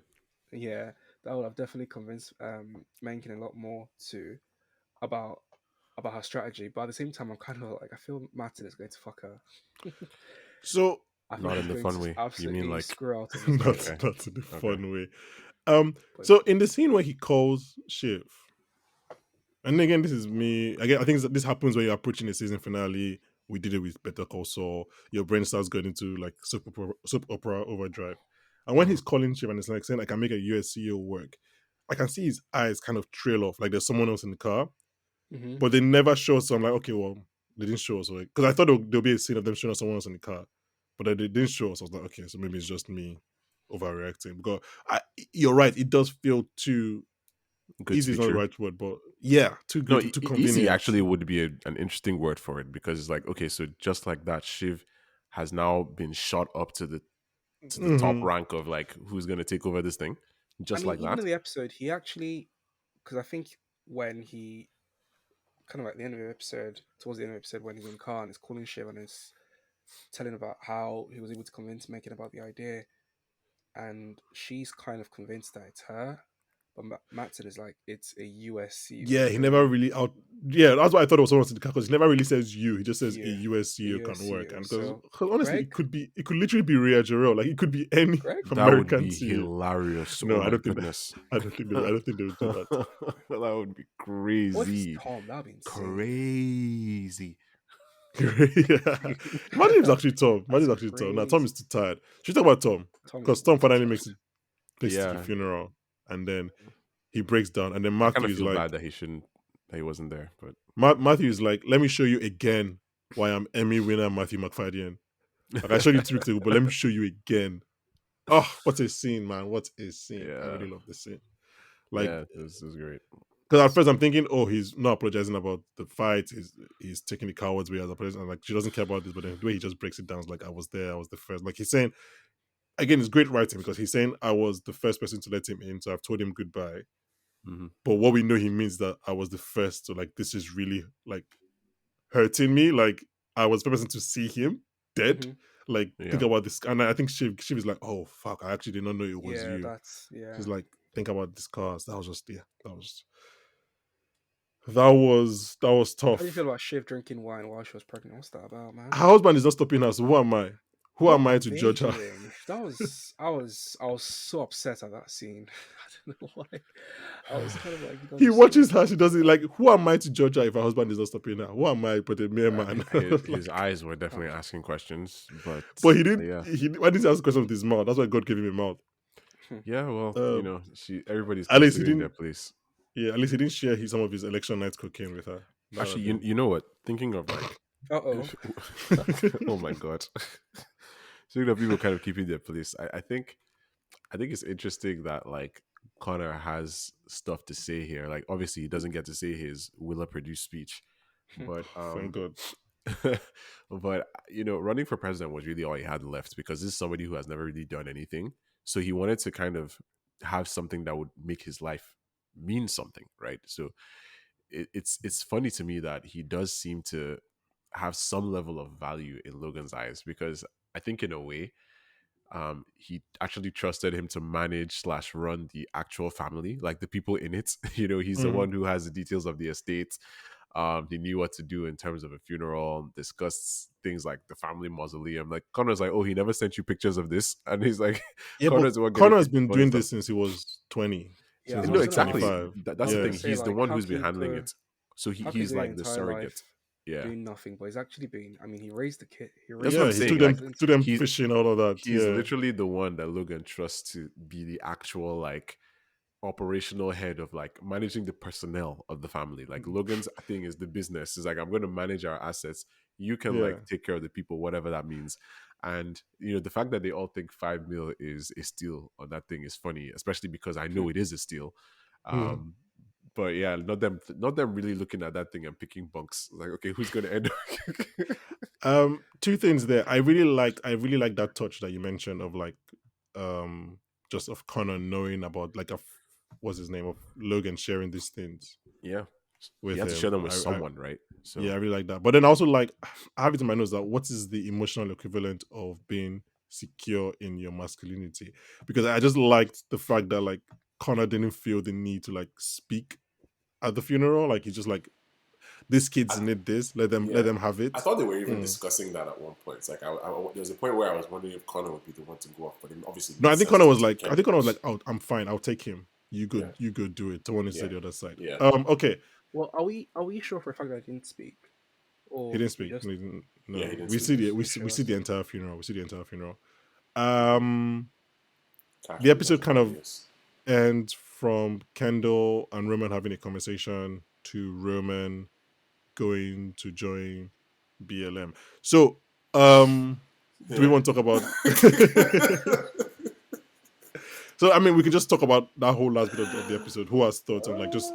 Yeah, that would have definitely convinced Mencken a lot more to about about her strategy. But at the same time, I'm kind of like I feel Martin is going to fuck her. So I think Not he's in the going fun to way. You mean absolutely like screw out of this not deal. okay. not in the Okay. fun way. But So in the scene where he calls Shiv, and again, this is me. Again, I think this happens when you're approaching the season finale. We did it with Better Call Saul. Your brain starts going into like soap opera overdrive. And when Mhm. he's calling Shiv and it's like saying, I can make a US CEO work, I can see his eyes kind of trail off, like there's someone else in the car, hmm but they never show us. So I'm like, okay, well, they didn't show us. Because I thought there'll be a scene of them showing us someone else in the car, but they didn't show us. I was like, okay, so maybe it's just me overreacting. Because you're right, it does feel too Good to easy, be is not the true. right word, but yeah, too No, good, too easy convenient. actually would be an interesting word for it because it's like okay, so just like that, Shiv has now been shot up to the top Hmm. rank of like who's gonna take over this thing, I just mean, like even that. in the episode, he actually because I think when he kind of at the end of the episode, towards the end of the episode, when he's in the car and he's calling Shiv and is telling about how he was able to convince Megan about the idea. and she's kind of convinced that it's her, but Matson is like, it's a USC Yeah, he never employee. really out. Yeah, that's why I thought it was someone in the car because he never really says you. He just says a Yeah, US a CEO can work, USCO. and because So honestly, Greg, it could literally be Rhea Jarrell. Like it could be any Greg, That would American be CEO. hilarious. Oh No, I my don't think that. goodness. I don't think they. I don't think they would do that. That would be what if it's crazy. Tom? That'd be insane. Crazy. Yeah. Imagine if it's actually Tom. Imagine That's if it's actually Tom. Now Tom is crazy. too tired. Should we talk about Tom? Tom is Because Tom way too finally tired. makes it to the Yeah. funeral, and then he breaks down, and then I kind Matthew of is feel like, bad that he wasn't there, but Matthew is like, let me show you again why I'm Emmy winner Matthew McFadden. Like I showed you 2 weeks ago, but let me show you again. Oh, what a scene, man! What a scene! I yeah. really love this scene. Like, Yeah, it was great. because at first I'm thinking, oh, he's not apologizing about the fight. He's taking the coward's way as apologizing. Like she doesn't care about this, but then the way he just breaks it down is like, I was there, I was the first. Like he's saying, again, it's great writing because he's saying I was the first person to let him in, so I've told him goodbye. Mm-hmm. But what we know he means that I was the first. So like, this is really like hurting me. Like I was the person to see him dead. Hmm. Like think Yeah. about this, and I think she was like, "Oh fuck, I actually did not know it was Yeah, you." yeah. She's like, "Think about this cast." That was just that was How do you feel tough. about Shiv drinking wine while she was pregnant? What's that about, man? Her husband is not stopping her. So who am I? Who What am I are to they judge her? doing? I was so upset at that scene. I don't know why. I was kind of like, you guys He are so watches her. She does it. Like, who am I to judge her if her husband is not stopping her? Who am I but a mere man? His Like, eyes were definitely um, asking questions, but but he didn't. yeah. Why didn't he ask a question with his mouth? That's why God gave him a mouth. Yeah, well, Um, everybody's at least he considering their didn't. place. Yeah, at least he didn't share some of his election night cocaine with her. That would Actually, have you know what? Thinking of like, uh-oh. oh my god, speaking of people kind of keeping their place, I think it's interesting that like Connor has stuff to say here. Like, obviously, he doesn't get to say his Willa produce speech, but Thank God. but running for president was really all he had left because this is somebody who has never really done anything. So he wanted to kind of have something that would make his life mean something, right? So it's funny to me that he does seem to have some level of value in Logan's eyes because I think in a way he actually trusted him to manage slash run the actual family, like the people in it. He's the Mhm. one who has the details of the estate. He knew what to do in terms of a funeral, discussed things like the family mausoleum. Like Connor's like, oh, he never sent you pictures of this, and he's like, Yeah, but Connor's the one getting Connor has pictures been for his doing stuff. this since he was 20, Yeah, since I he No, was was gonna exactly. ask. 25. I That's was the Yeah. gonna thing. say, He's the like, one who's been handling it. So how could he he's go your like the entire surrogate. life Yeah. doing nothing, but he's actually been. I mean, he raised the kid. He That's raised what the I'm Yeah, he kid. saying. took He Like them identified. he fishing, all of that. he's Yeah. literally the one that Logan trusts to be the actual like operational head of like managing the personnel of the family. Like Logan's thing is the business. Is like, I'm going to manage our assets. You can Yeah. like take care of the people, whatever that means. And the fact that they all think 5 mil is a steal on that thing is funny, especially because I know it is a steal. Mhm. But yeah, not them really looking at that thing and picking bunks. Like, okay, who's gonna end up? Two things there. I really like that touch that you mentioned of like um just of Connor knowing about like what's his name of Logan sharing these things Yeah, he with had to share him. them with someone, right? Yeah, I So really like that. But then also like I have it in my notes that what is the emotional equivalent of being secure in your masculinity? Because I just liked the fact that like Connor didn't feel the need to like speak at the funeral. Like he's just like, these kids I, need this. Let them have I it. thought they were even Mm. discussing that at one point. It's like there was a point where I was wondering if Connor would be the one to go off, but it obviously No, made I think sense Connor to was take like, Kendall. oh, I'm fine. I'll take him. Yeah, You go do it. Someone needs to yeah, say the other side. yeah. Okay. Well, are we sure for a fact that he didn't speak, He or didn't he speak. just Yeah, he No, didn't we speak. see he the just we didn't see, we show see us? the entire funeral. We see the entire funeral. Um, the Catherine episode doesn't kind know of this. ends from Kendall and Roman having a conversation to Roman going to join BLM. So, do we Yeah. want to talk about? So, I mean, we can just talk about that whole last bit of the episode. Who has thoughts on like just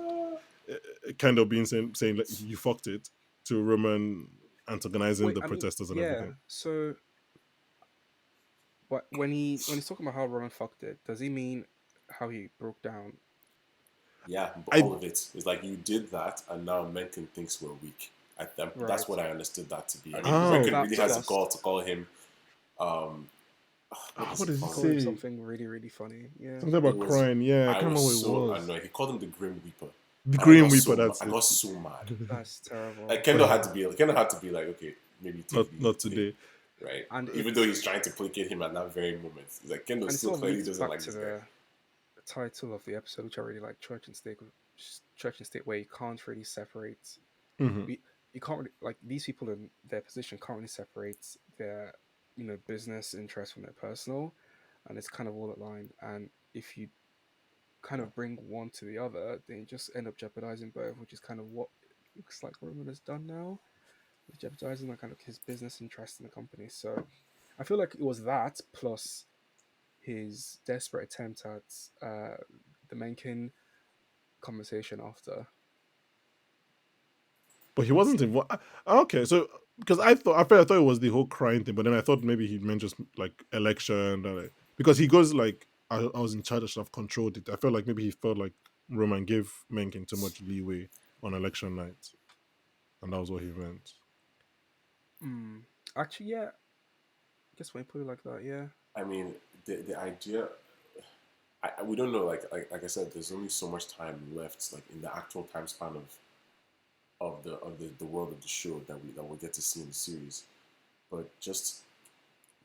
Kendall being saying like you fucked it to Roman antagonizing Wait, the I mean, protesters and yeah. everything. So, what when he's talking about how Roman fucked it, does he mean how he broke down? Yeah, but I all of it is like you did that, and now Mencken thinks we're weak. That's Right. what I understood that to be. I I mean, mean, so oh Mencken that really so has the that's gall to call him. Um, what does What he does he He call called him? him say? something really, really funny. Yeah. Something It about was. crying. Yeah, I I can't remember was what it so was. annoyed. He called him the Grim Reaper, The and Green Reaper. That's I it. got so mad. That's terrible. Like Kendall had to be like, okay, maybe take the not heat today, today. right? And Even though it's he's trying to placate him at that very moment, it's like Kendall and it still sort of clearly leads doesn't back like to this guy. the title of the episode, which I really like, Church and State, where you can't really separate. Hmm. You can't really, like, these people in their position can't really separate their business interests from their personal, and it's kind of all aligned. And if you kind of bring one to the other, then you just end up jeopardizing both, which is kind of what it looks like Roman has done now, with jeopardizing kind of his business interest in the company. So I feel like it was that plus his desperate attempt at the Mencken conversation after. But he wasn't involved. Okay, so because I thought it was the whole crying thing, but then I thought maybe he meant just like election, because he goes like I was in charge, I should have controlled it. I felt like maybe he felt like Roman gave Mencken too much leeway on election night, and that was what he meant. Mm. Actually, yeah. I guess when you put it like that, yeah. I mean, the idea. We don't know. Like I said, there's only so much time left, like in the actual time span of the world of the show that we'll get to see in the series. But just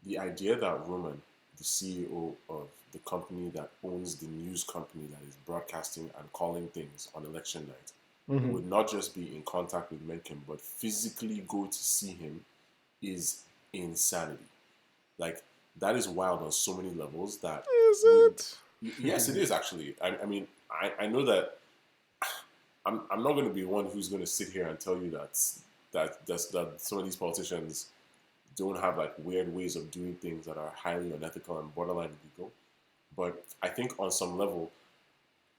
the idea that Roman, the CEO of the company that owns the news company that is broadcasting and calling things on election night, Hmm. would not just be in contact with Mencken, but physically go to see him is insanity. Like, that is wild on so many levels that Is we, it? yes, it is actually. I mean, I know that I'm not going to be one who's going to sit here and tell you that some of these politicians don't have like weird ways of doing things that are highly unethical and borderline illegal. But I think on some level,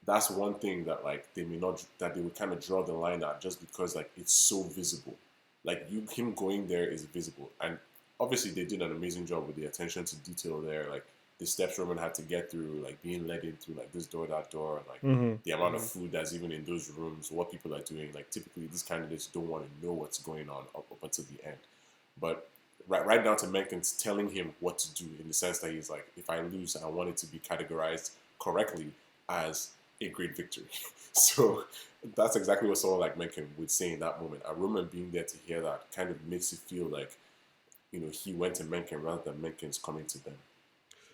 that's one thing that like they may not that they would kind of draw the line at just because like it's so visible. Like him going there is visible, and obviously they did an amazing job with the attention to detail there. Like the steps Roman had to get through, like being led in through like this door, that door, and like Hmm. the amount of Hmm. food that's even in those rooms, what people are doing. Like typically these candidates don't want to know what's going on up until the end, but right down to Mencken's telling him what to do in the sense that he's like, if I lose, I want it to be categorized correctly as a great victory. So that's exactly what someone like Mencken would say in that moment. And Roman being there to hear that kind of makes you feel like, he went to Mencken rather than Mencken's coming to them.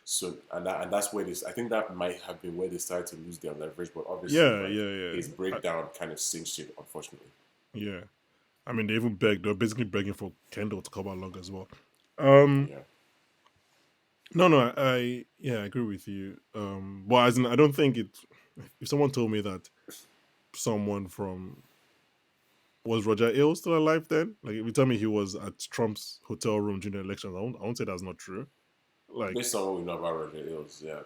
So and that's where this I think that might have been where they started to lose their leverage, but obviously Yeah, like yeah, yeah. his breakdown kind of cinched it, unfortunately. Yeah. I mean, they even begged. They're basically begging for Kendall to come along as well. Um, Yeah. no, no, I agree with you. But as in, I don't think it. If someone told me that someone from was Roger Ailes still alive then, like if you tell me he was at Trump's hotel room during the elections, I won't say that's not true. Like, Based on what we know about Roger Ailes, yeah,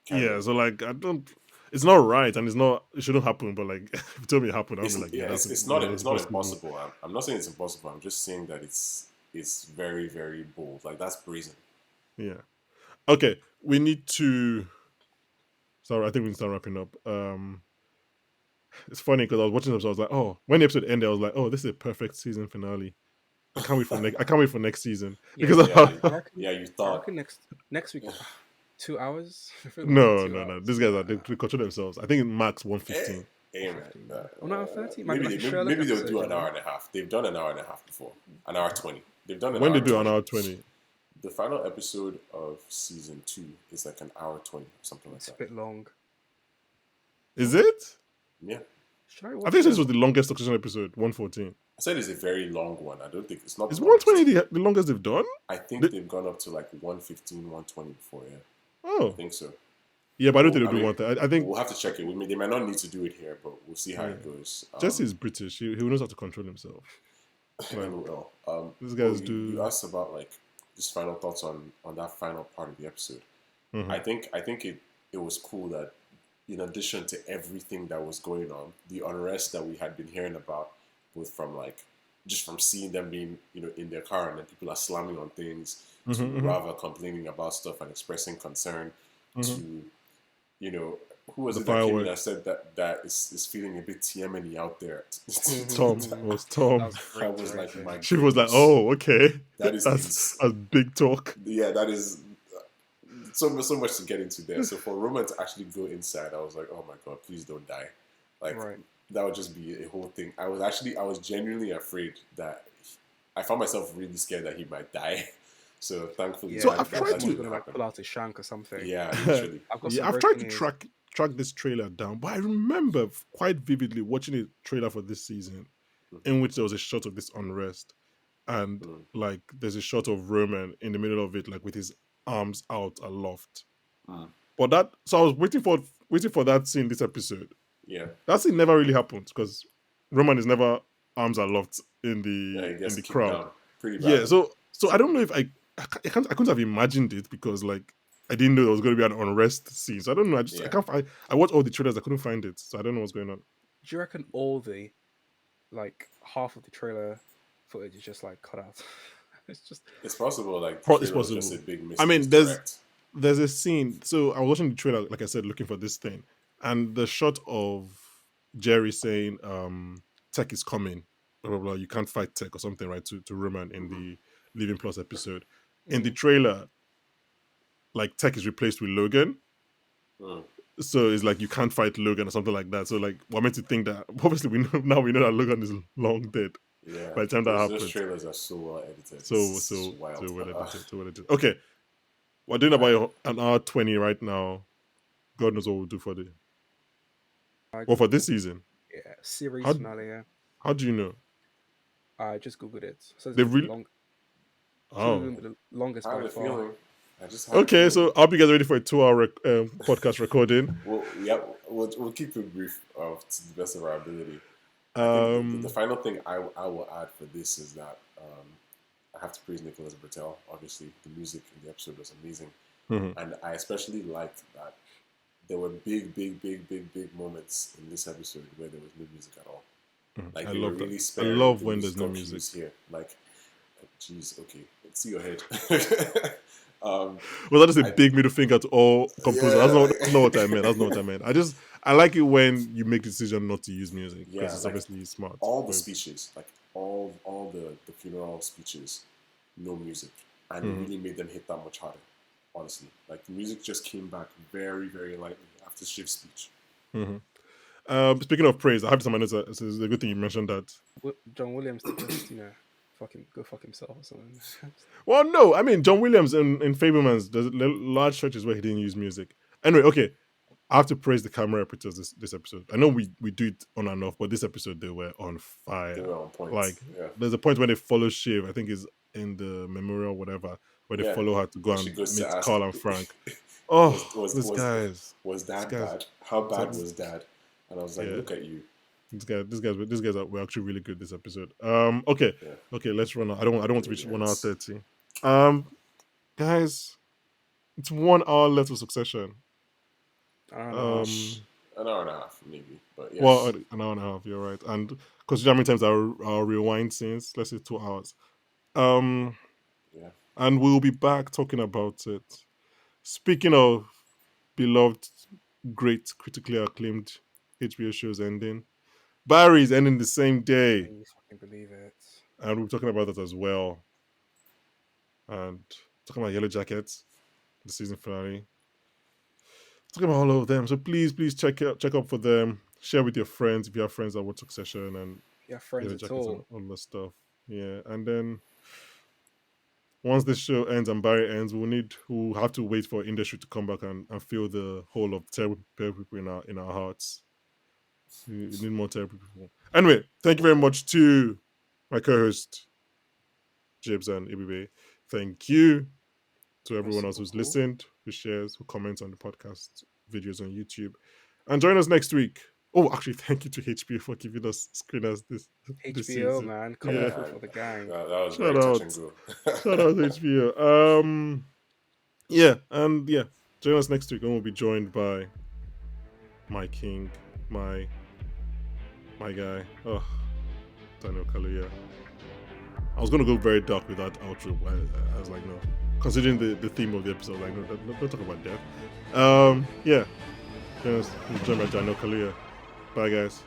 kind yeah, of. so like I don't. It's not right, and it shouldn't happen. But like, if you tell me it happened, I'll be like, yeah, It's that's not possible. impossible. I'm not saying it's impossible. I'm just saying that it's very very bold. Like that's brazen. Yeah. Okay, we need to. Sorry, I think we can start wrapping up. It's funny because I was watching this, I was like, oh, when the episode ended, I was like, oh, this is a perfect season finale. I can't wait for next season Yeah, because Yeah, I reckon. yeah. You I thought reckon next week, 2 hours. I feel like no, two no, no. hours. These guys they control themselves. I think max eh, 115. hey man, 1:15. Oh no, 30. Might be maybe like a Sherlock maybe they'll episode, do an hour and a half. They've done an hour and a half before, an hour 20. They've done an When they hour do an 20. hour 20, The final episode of season 2 is like an hour 20, something like It's a that. bit long. is it? Yeah, Should I I watch think this them? was the longest Succession episode, 114. I said it's a very long one. I don't think it's not Is the 120 longest. the longest they've done? I think They- they've gone up to like 115, 120 before. Yeah, I oh, think so. yeah, but I don't think I they'll do mean, one thing. I think we'll have to check it. They might not need to do it here, but we'll see how yeah. it goes. Jesse is British. He knows how to control himself. Like LOL. these guys you do. asked about like just final thoughts on that final part of the episode. Mhm. I think it was cool that in addition to everything that was going on, the unrest that we had been hearing about, both from like just from seeing them being in their car and then people are slamming on things, to Mhm, mhm, Rava complaining about stuff and expressing concern, mhm. to you know who was The it that came in firework. and said that is feeling a bit TMNY out there. Tom, it was Tom. That was I great was right like, there. my She was like, goodness, "Oh, okay, that is that's big talk." yeah, that is. so much to get into there. So for Roman to actually go inside, I was like, oh my god, please don't die. Like Right. that would just be a whole thing. I was genuinely afraid that I found myself really scared that he might die. So thankfully, Yeah, So I I've thought tried that someone's to didn't gonna like happen. pull out his shank or something. Yeah, literally. I've got yeah, some I've tried to breaking news. track this trailer down, but I remember quite vividly watching a trailer for this season in which there was a shot of this unrest, and Mm. like there's a shot of Roman in the middle of it, like with his arms out aloft. Mm. But so I was waiting for that scene this episode. Yeah. That scene never really happened because Roman is never arms aloft in Yeah, he the gets kicked crowd. down pretty Yeah, badly. so I don't know if I couldn't have imagined it because like I didn't know there was going to be an unrest scene. So I don't know. I Yeah. can't. I watched all the trailers. I couldn't find it. So I don't know what's going on. Do you reckon all the like half of the trailer footage is just like cut out? It's just It's possible. Like It's trailer was just a possible. big I mean, misdirect. there's a scene. So I was watching the trailer, like I said, looking for this thing, and the shot of Jerry saying, "Tech is coming," blah blah blah. You can't fight Tech or something, right? To Roman in the Living Plus episode. In the trailer, like Tech is replaced with Logan. Mm. So it's like you can't fight Logan or something like that. So like we're meant to think that obviously we know that Logan is long dead Yeah. by the time that Those happens. trailers are so well edited. So It's wild. well edited. Okay. We're doing about an hour 20 right now. God knows what we'll do for for this season. yeah, series How- finale. Yeah, How do you know? I just googled it. So it's They gonna be really- the Oh. longest I by had a far. feeling. I just had a Okay, feeling. so I'll be guys ready for a 2-hour podcast recording. We'll keep it brief to the best of our ability. I think the final thing I will add for this is that I have to praise Nicholas Bertel. Obviously, the music in the episode was amazing, and I especially liked that there were big moments in this episode where there was no music at all. Like I they love were that. really I sparing love the when there's no musical music. cues here. Like, jeez, okay, see your head. Well, that is a big middle finger to all composers. Yeah. That's not what I meant. That's not what I meant. I like it when you make the decision not to use music because Yeah, it's like, obviously smart. All the speeches, like all the funeral speeches, no music, and it really made them hit that much harder. Honestly, like the music just came back very lightly after Shiv's speech. Speaking of praise, I have some notes. It's a good thing you mentioned that. John Williams to just go fuck himself or something. Well, no, I mean John Williams in Fablemans, there's large stretches where he didn't use music. Anyway, okay, I have to praise the camera operators this episode. I know we do it on and off, but this episode they were on fire. They were on point. Like yeah. there's a point when they follow Shiv, I think is in the memorial, whatever, where they follow her to go and meet Carl and Frank. Oh, these guys. Was that guys, bad? How bad was that? And I was like, look at you. These guys were actually really good this episode. Okay, let's run. I don't want to reach 1 hour 30. Guys, it's 1 hour left of Succession. An hour and a half, maybe. But yes. Well, an hour and a half. You're right. And because how many times I'll rewind scenes? Let's say 2 hours. And we'll be back talking about it. Speaking of beloved, great, critically acclaimed HBO shows ending, Barry's ending the same day. Can you fucking believe it? And we're talking about that as well. And talking about Yellow Jackets, the season finale. Talking about all of them. So please check up for them. Share with your friends if you have friends that watch Succession and Yeah, friends Yellow at Jackets all. and all that stuff. Yeah. And then once this show ends and Barry ends, we'll have to wait for industry to come back and fill the whole of terrible people in our hearts. We need more terrible people. Anyway, thank you very much to my co-host Jibs and Ebube. Thank you to everyone else who's listened, who shares, who comments on the podcast videos on YouTube. And join us next week. Oh, actually, thank you to HBO for giving us screeners this HBO, season. man, coming through for the gang. That was Shout very out. touch and go. Shout out to HBO. Join us next week and we'll be joined by my king, my guy. Oh, Daniel Kaluuya. I was gonna go very dark with that outro, but I was like, no. Considering the theme of the episode, like, no, don't talk about death. Join us. Join by Daniel Kaluuya. Bye, guys.